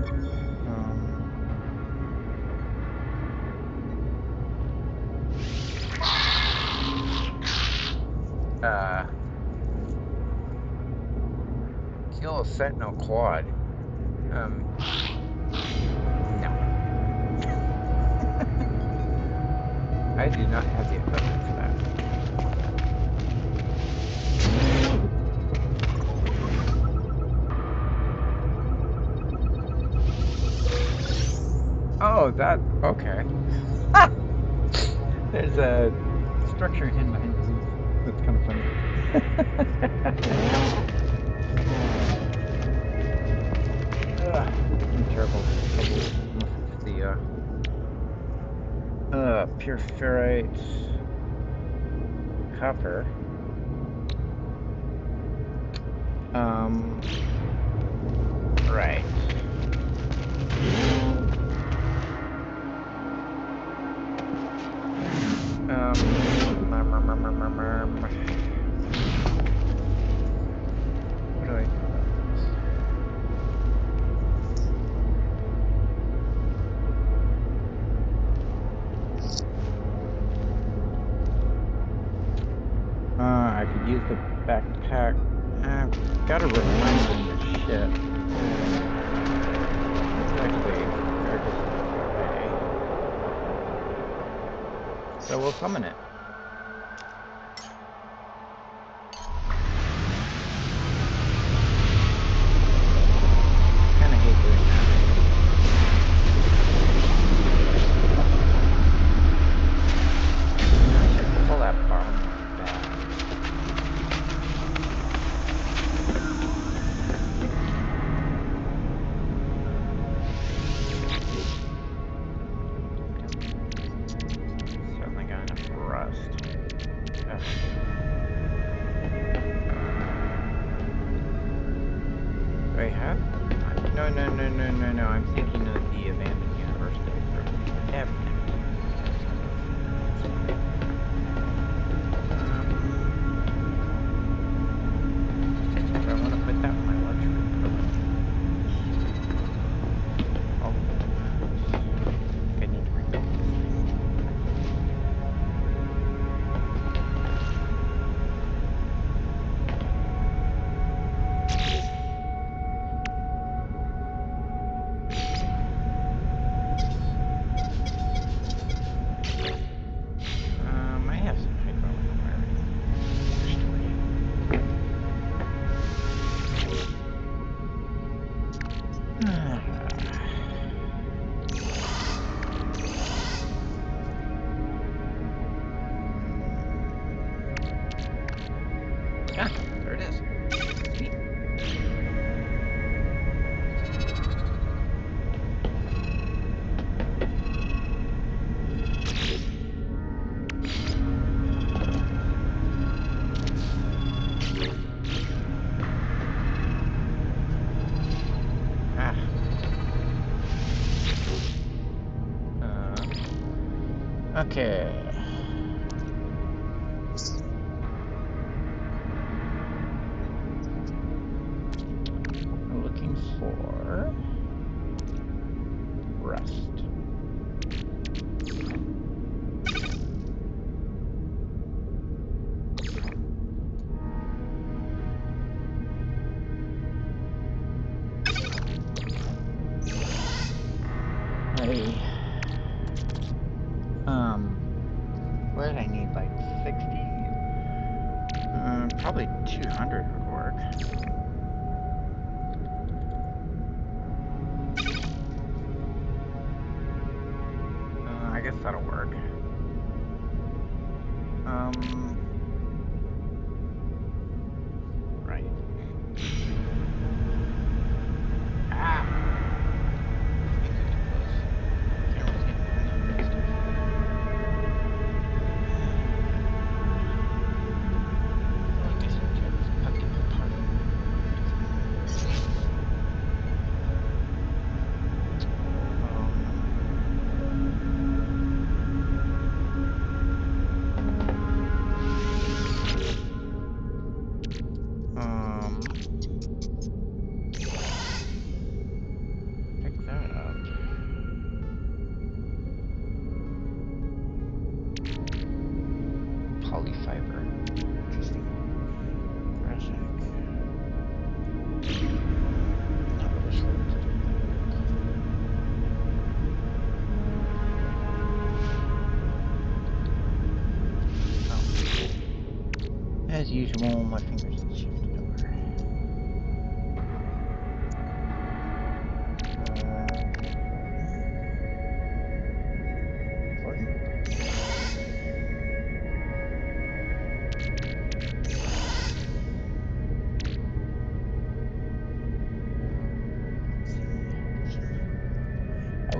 Kill a Sentinel quad. No. I do not have the equipment for that. Oh, that, okay. There's a structure hidden behind the roof. That's kind of funny. I'm terrible with the pure ferrite copper. Right. What do I do about this? I could use the backpack. I've got to refine the ship. It's actually fair distance away. So we'll summon it. Kinda hate doing that. Pull that bomb back. Certainly got enough rust. Do I have? No. I'm thinking of the abandoned university. Everything. Do I want to put that in my luxury equipment? Oh, I need to rebuild this thing. I have some hydraulic wiring. Ah, there it is. Sweet. Okay. We're looking for rust.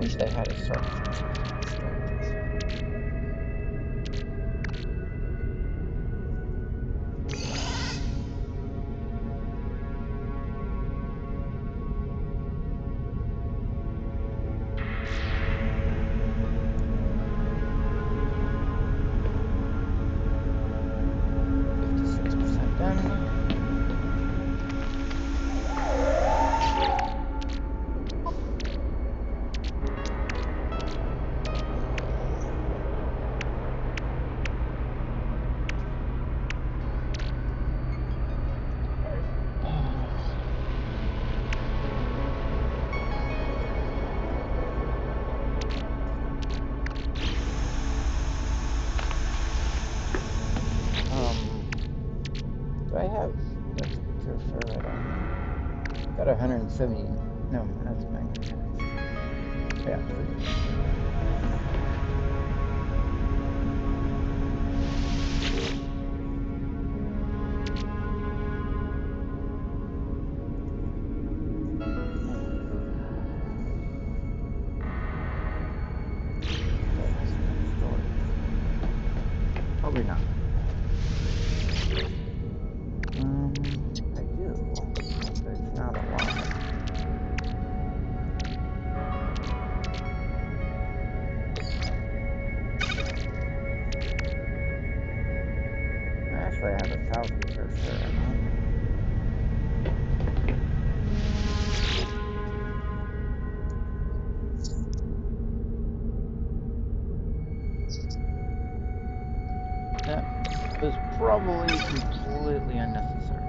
wish they had a sort. Do I have that's pure ferrite on? Got 170. No, that's manganese. Yeah, pretty. Probably not. I do, but it's not a lot. Actually, I have 1,000 for sure. That was probably completely unnecessary.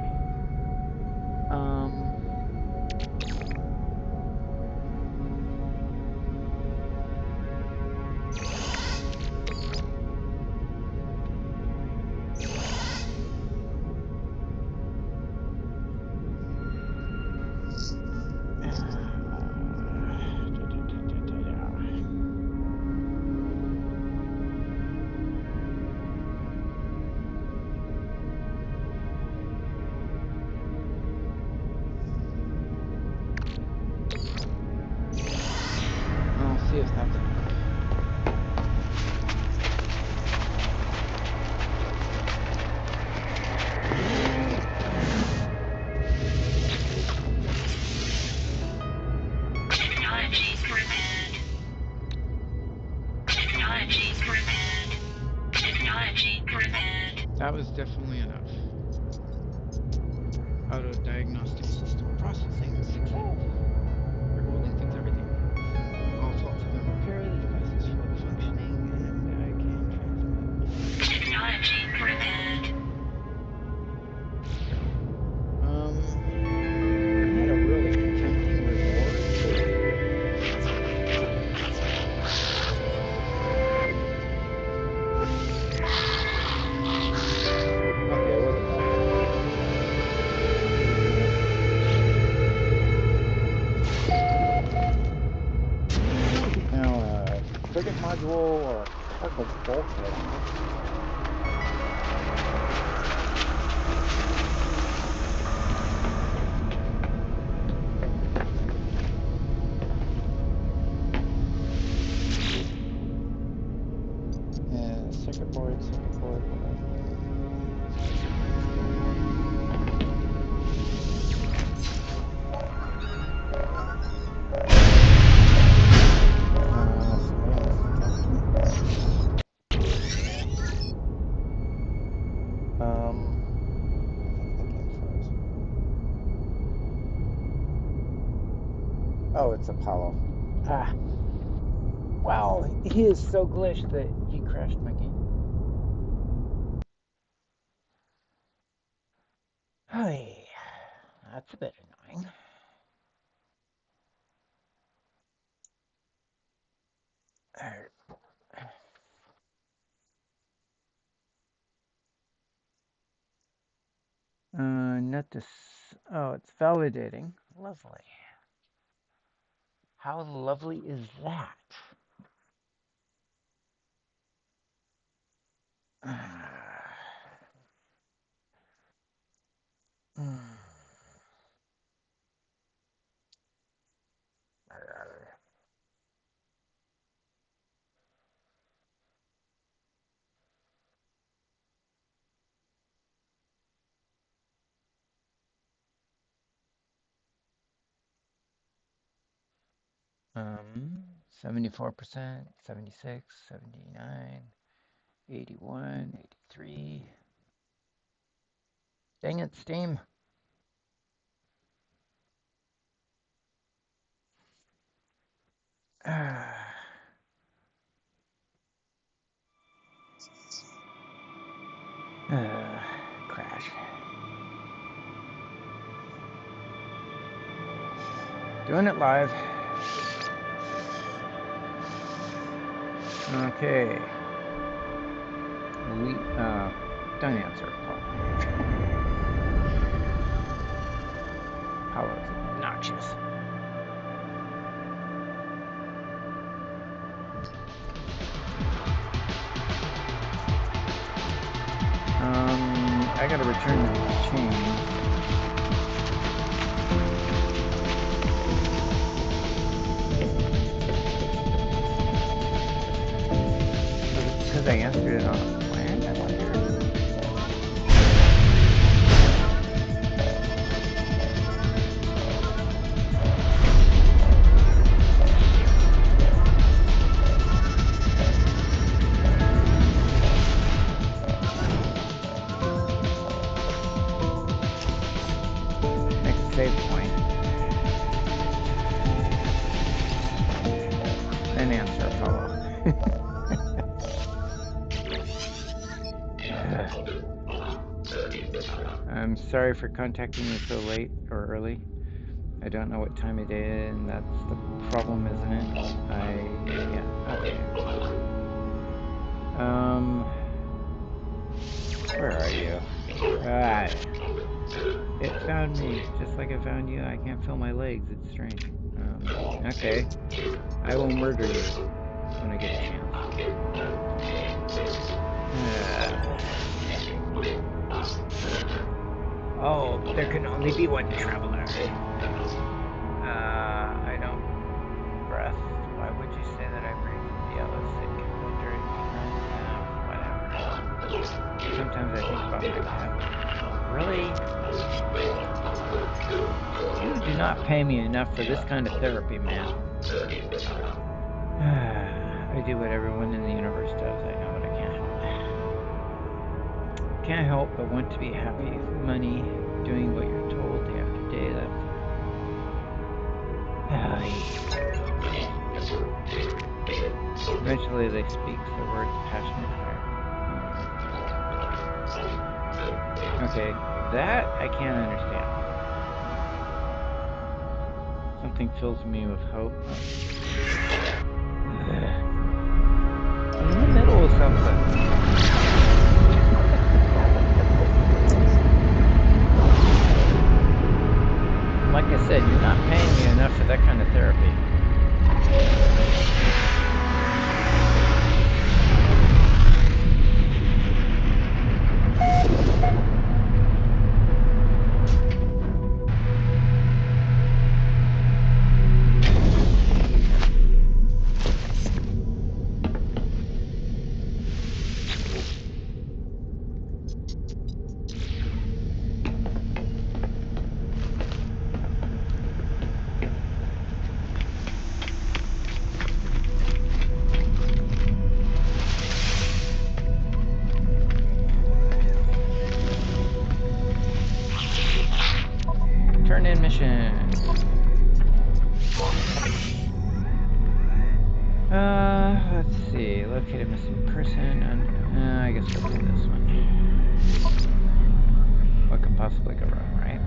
I'll see if that's enough. Technology prepared. Technology prepared. Technology prepared. That was definitely enough. Auto diagnostic system processing success. Recording things, everything. All faults have been repaired. The device is fully functioning, and I can transmit. Technology prepared. I had a really tempting reward. Okay, it wasn't that bad. Now, frigate module or cargo bulkhead. Yeah, circuit board, whatever. Oh, it's Apollo. Ah, wow, he is so glitched that he crashed my game. Hey, that's a bit annoying. Not this. Oh, it's validating. Lovely. How lovely is that? 74%, 76, 79, 81, 83. Dang it, Steam. Crash. Doing it live. Okay. Don't answer, Paul. Paul is obnoxious. I gotta return the chain. Because I answered it on a plan, I wonder. Next save point. Then answer, Apollo. I'm sorry for contacting you so late or early. I don't know what time of day, and that's the problem, isn't it? Yeah, okay. Where are you? It found me, just like I found you. I can't feel my legs, it's strange. Okay. I will murder you when I get a chance. Oh, there can only be one traveler. I don't breath. Why would you say that I breathe? Yeah, let's sick. Whatever. Sometimes I think about my pet. Really? You do not pay me enough for this kind of therapy, man. I do what everyone in the universe does. I know what I can't help. Can't help but want to be happy. Money, doing what you're told day after day, eventually they speak the words passionate fire. Okay, that I can't understand. Something fills me with hope. I'm in the middle of something. Like I said, you're not paying me enough for that kind of therapy. Turn in mission. Let's see. Locate a missing person. I guess we'll do this one. What could possibly go wrong, right?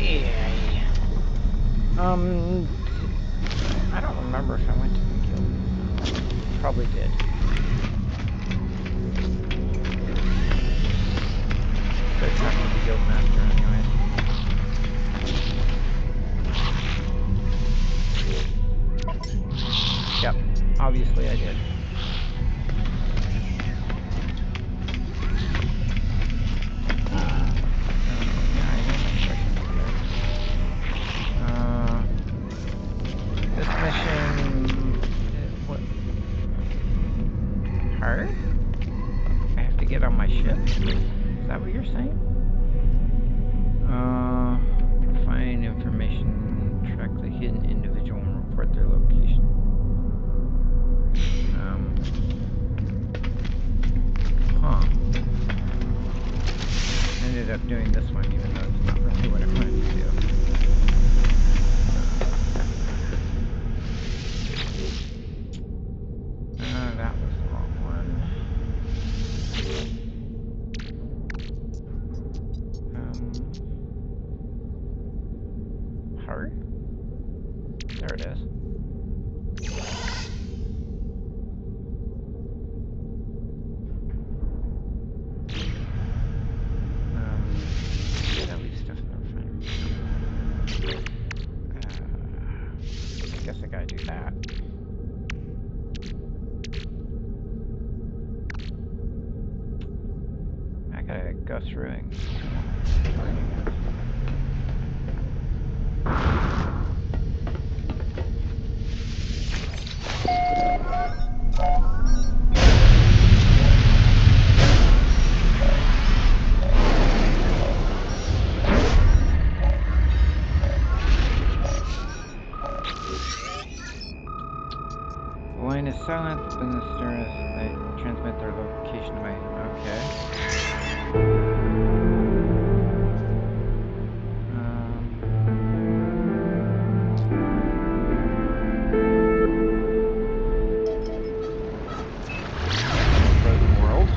Yeah. I don't remember if I went to the guild. Probably did. But it's not the guild master anyway. Yep, obviously I did. This mission... what? Hard? I have to get on my ship? Is that what you're saying? Find information, track the hidden car? There it is. Get at least stuff in the refinery. I guess I gotta do that. I gotta go through and line is silent, but the stars they transmit their location to my okay. Frozen world.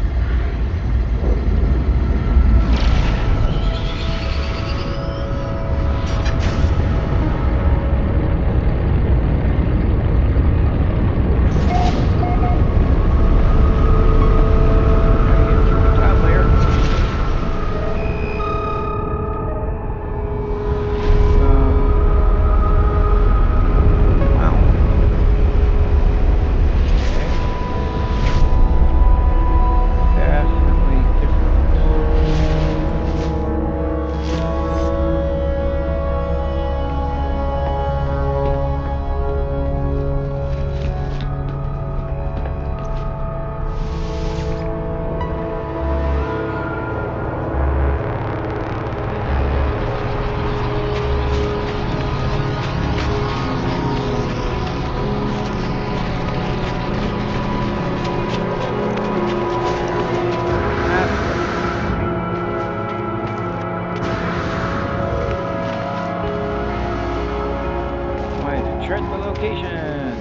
Chart the location.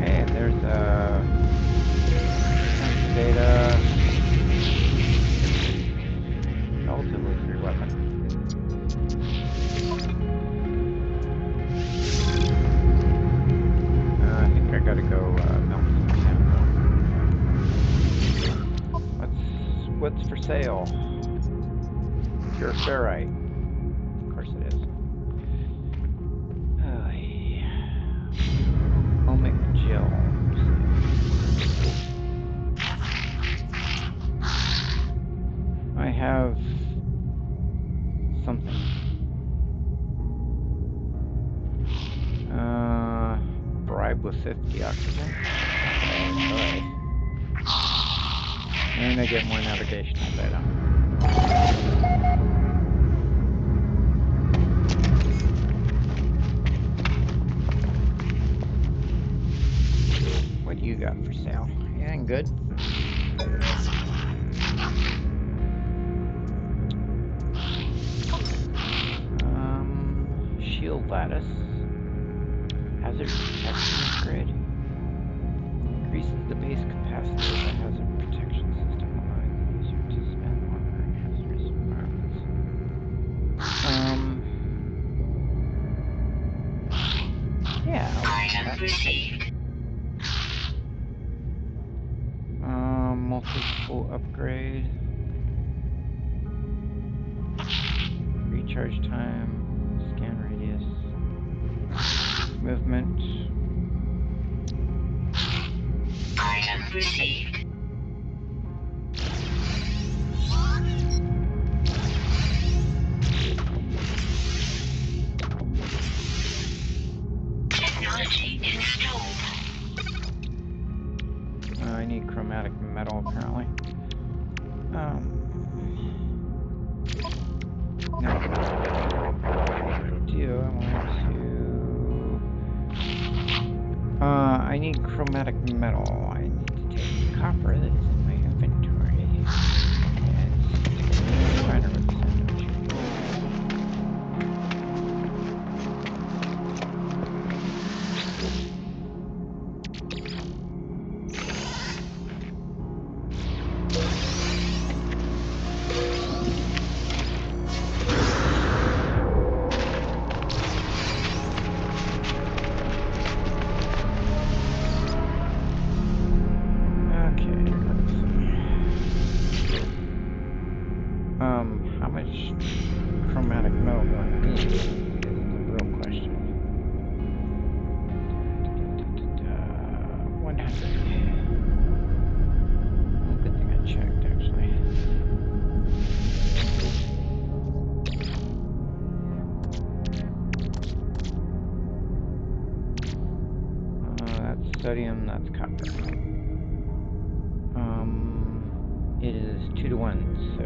Hey, there's data. Relatively free weapon. I think I gotta go melt some sand. What's for sale? Pure ferrite. Of course it is. Oh, yeah. Ohmic gel. I have something. Bribe with 50 oxygen. Okay, and I get more navigational data. What do you got for sale? Anything good? Shield lattice. Hazard protection upgrade. Increases the base capacity of the hazard protection system, allowing the user to spend longer in hazardous environments. Yeah. Multiple upgrade. Recharge time. Scan radius. Movement. Item received. Technology installed. I need chromatic metal apparently. No. I want to. I need chromatic metal. I need to take copper that is in my much chromatic metal do I need? Is the real question. 100. Oh, good thing I checked, actually. That's sodium, that's copper. It is 2 to 1, so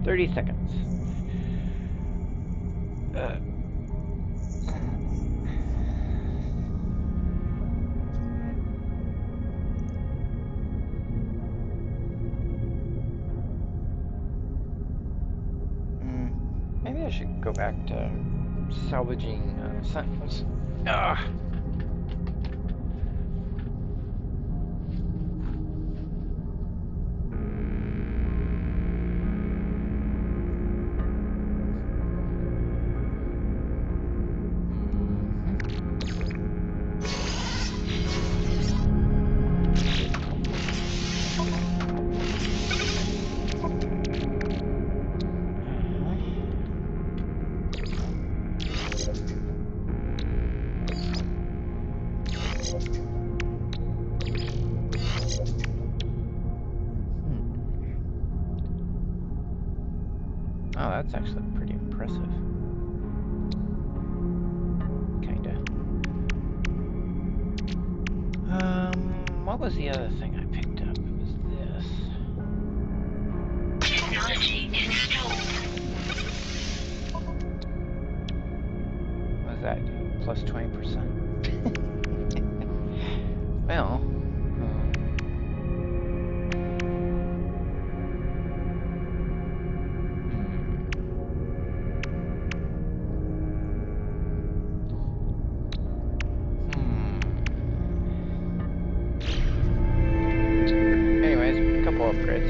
30 seconds. Maybe I should go back to salvaging sentinels. Ugh. Oh, that's actually pretty impressive. Kinda. What was the other thing I picked up? It was this. Technology installed. What does that do? Plus 20%? Well. Anyways, a couple upgrades.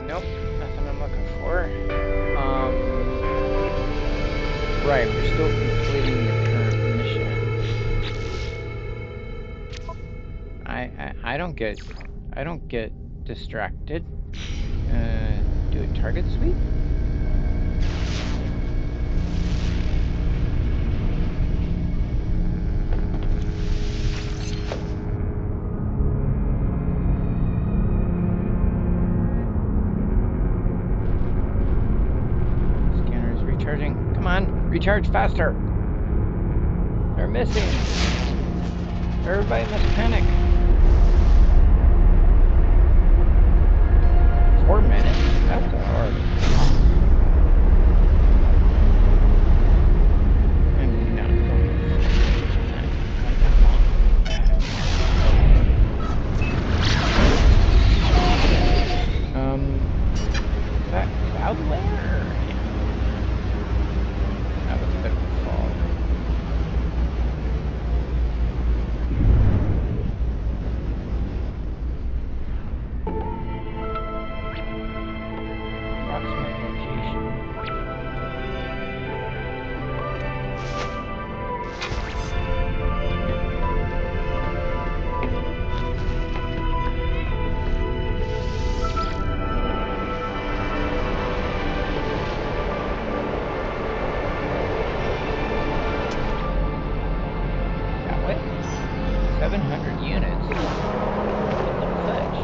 Nope, nothing I'm looking for. Right, we're still completing the current mission. I don't get distracted. Do a target sweep? Scanner is recharging. Come on, recharge faster. They're missing. Everybody must panic. 4 minutes? That's hard. And no. Is that Cloudlander? That was a bit of a fall. Approximate location. That way? 700 units. What the fudge?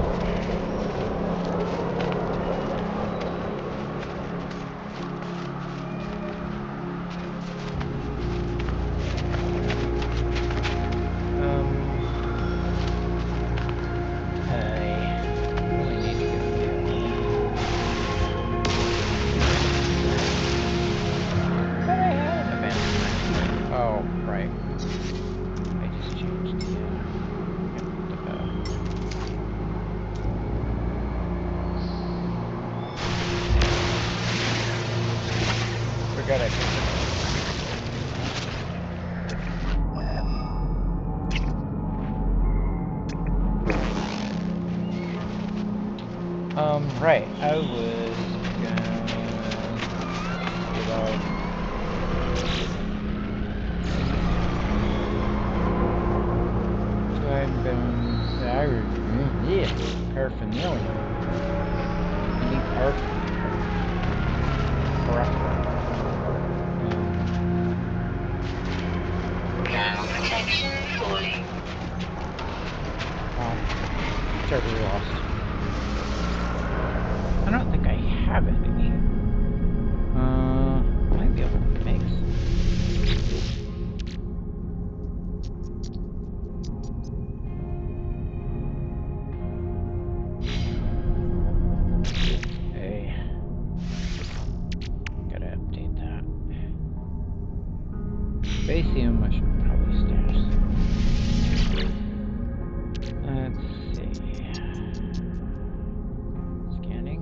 I really need to get a vehicle. But I had an advancement. Oh, right. I just changed the forgot I picked it. Right, I was gonna get so I'm going paraphernalia. I need Protection falling. Totally lost. I don't think I have any. Might be able to make some. Hey. Gotta update that. Spatium, I should probably stash some. Let's see. Scanning.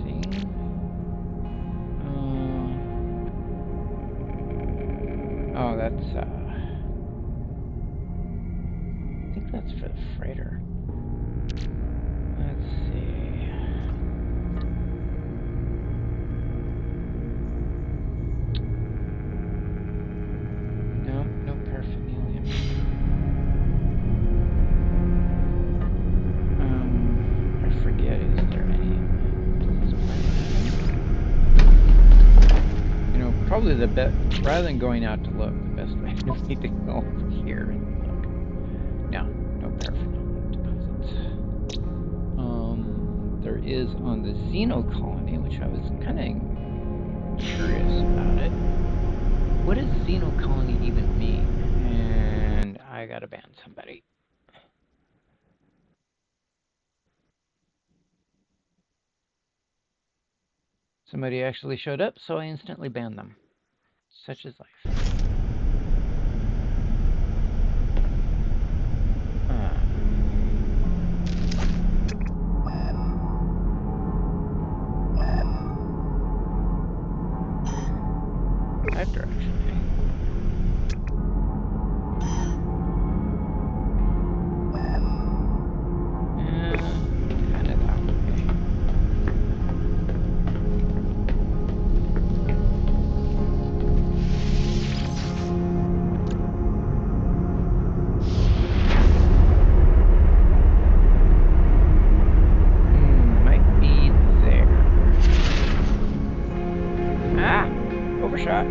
Seeing. Oh, that's, I think that's for the freighter. Let's see. No, no paraphernalia. I forget, is there any? Does this plan? You know, probably the best, rather than going out to look, the best way would be to go over here and look. No, no paraphernalia deposits. There is on the Xeno colony, which I was kind of curious about it. What does Xeno colony even mean? And I gotta ban somebody. Somebody actually showed up, so I instantly banned them. Such is life. That direction, eh? Kind of that way. Might be there. Ah! Overshot.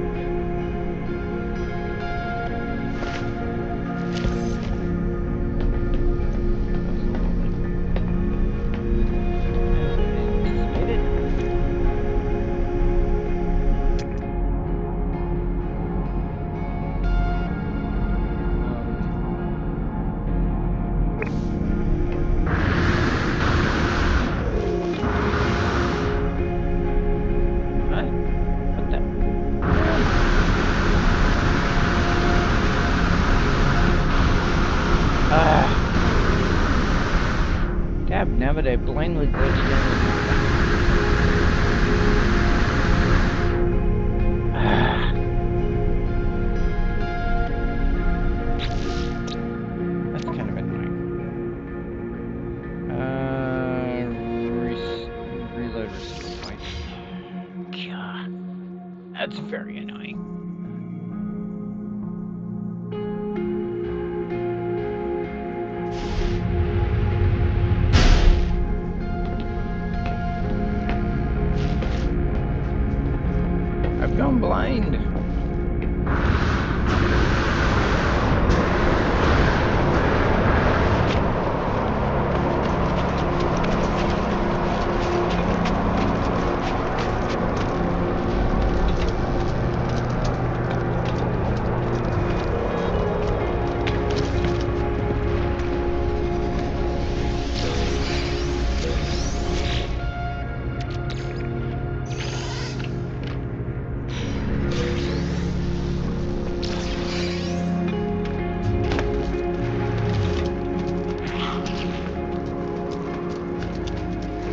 Now that I blindly glitched in. That's kind of annoying. Reload restore point. God, that's very annoying. I've gone blind.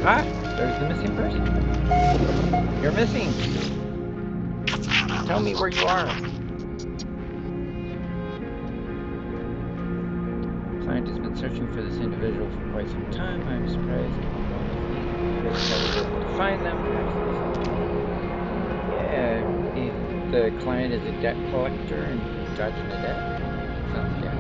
Ah, there's the missing person. You're missing. Tell me where you are. client has been searching for this individual for quite some time. I'm surprised he was able to find them. Yeah, the client is a debt collector and dodging a debt. Sounds good.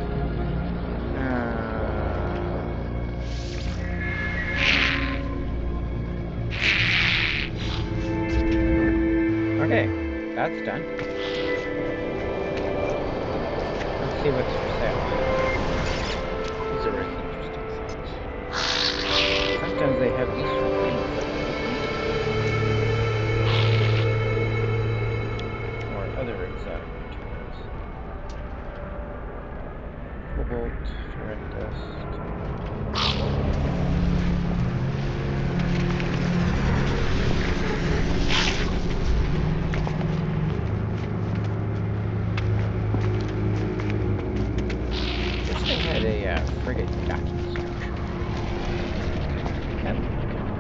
Okay, that's done. Let's see what's for sale. These are really interesting things. Sometimes they have useful things that or other exotic materials. Cobalt, ferret dust. Had a frigate docking structure. That would be kind of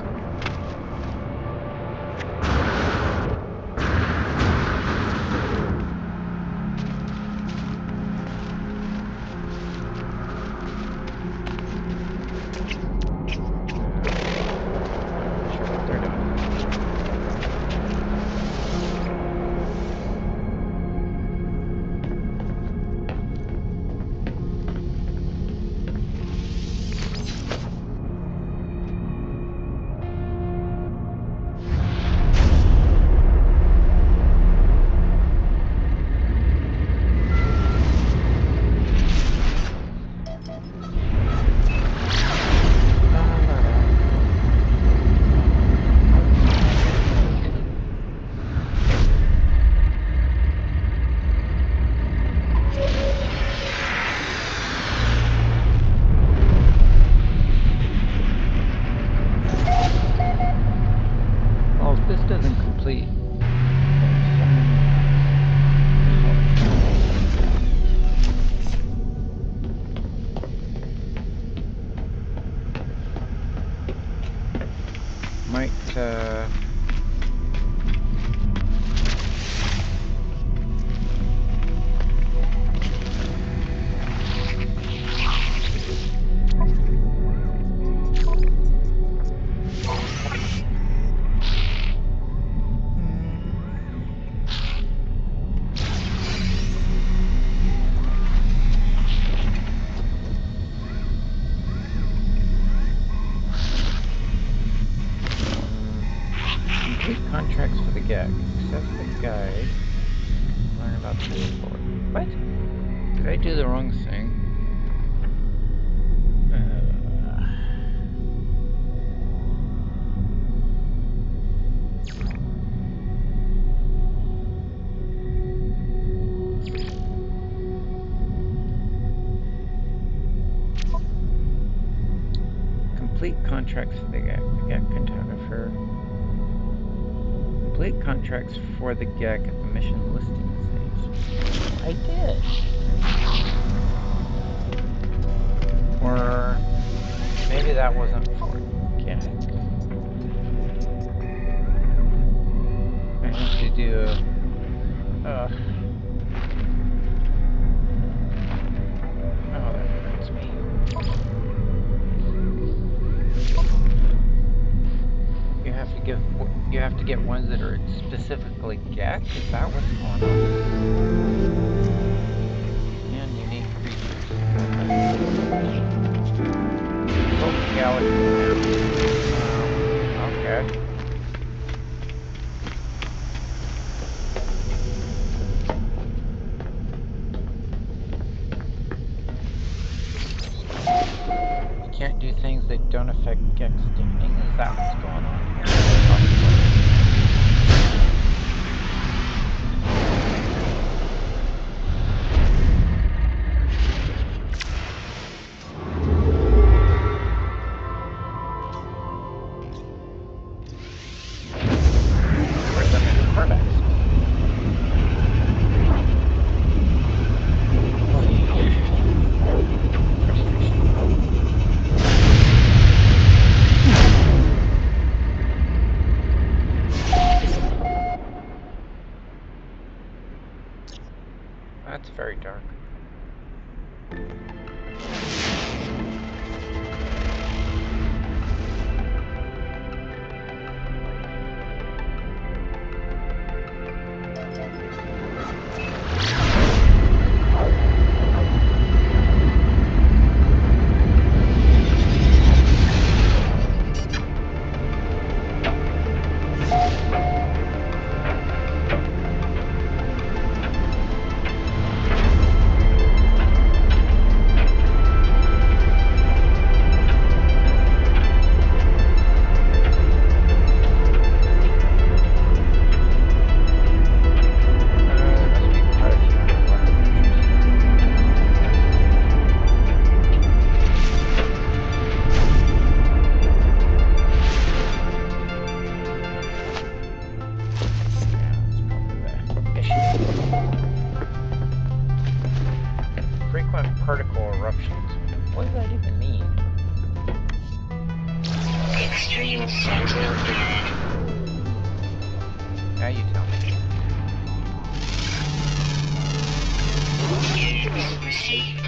not sure what they're doing. This doesn't complete. Might contracts for the gag. Access the guide. Learn about the sport. What? Did I do the wrong thing? Complete contracts for the gag cartographer. Complete contracts for the gag at the mission listing stage. I did. Or maybe that wasn't for gag. I have to do oh, that hurts me. You have to get ones that are specifically gag? Is that what's going on? And unique creatures. Both galaxy okay. You can't do things that don't affect gag standing. Is that what's going on here? That's very dark. particle eruptions. What does that even mean? Extreme sentinel threat. Now you tell me. Units received.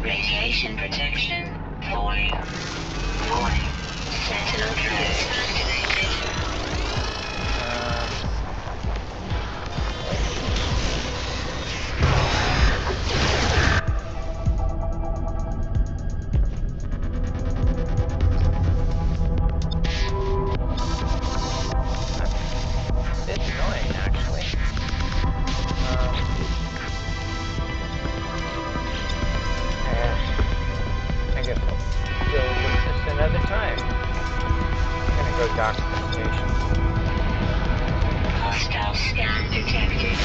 Radiation protection falling. Warning. Sentinel threat activated. It's annoying, actually. I guess I'll deal with this another time. I'm gonna go dock at the station. Hostile scan detected.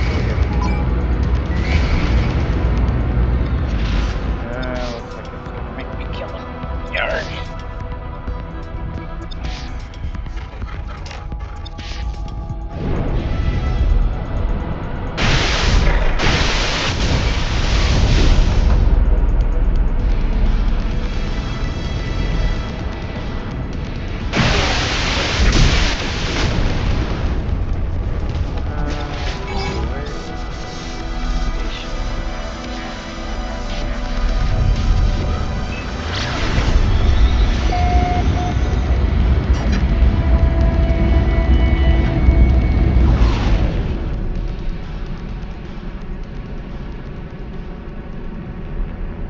Looks like it's gonna make me kill him. Yarn.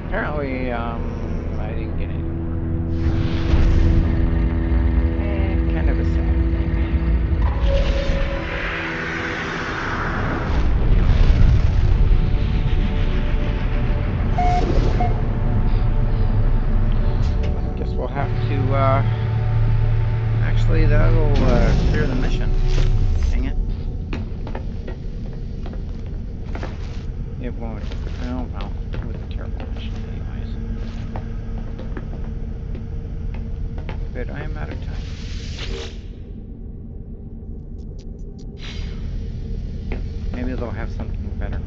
Apparently, I didn't get any. Kind of a sad thing. Guess we'll have to, actually, that'll, clear the mission. Dang it. It won't. Oh, well, it was a terrible mission anyways. But I am out of time. Maybe they'll have something better.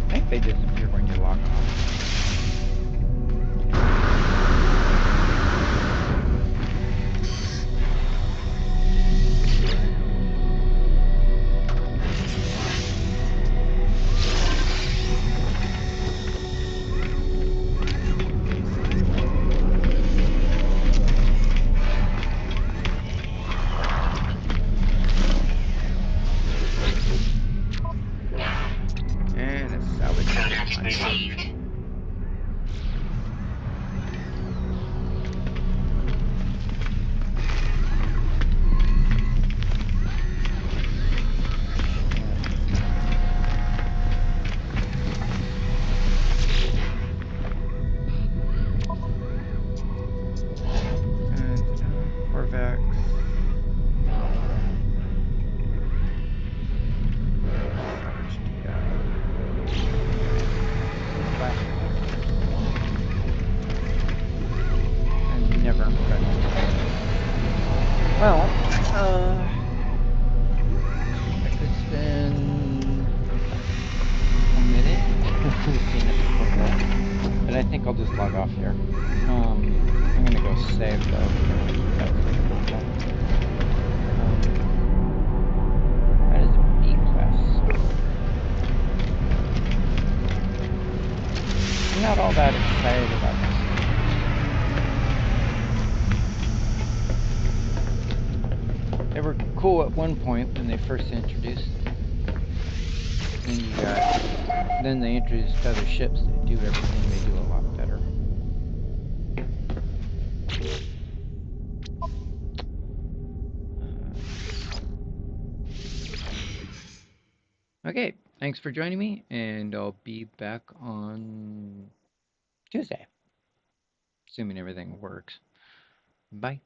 I think they disappear when you log off. And it's salvage. Product received. Corvex. Salvage data. I'm never impressed. Well, it's been a minute looking at the Corvette, but I think I'll just log off here. I'm gonna go save though. That's that is a B class. I'm not all that excited about this. They were cool at one point when they first introduced them. Then they introduced other ships that do everything they do a lot better. Okay, thanks for joining me, and I'll be back on Tuesday, assuming everything works. Bye.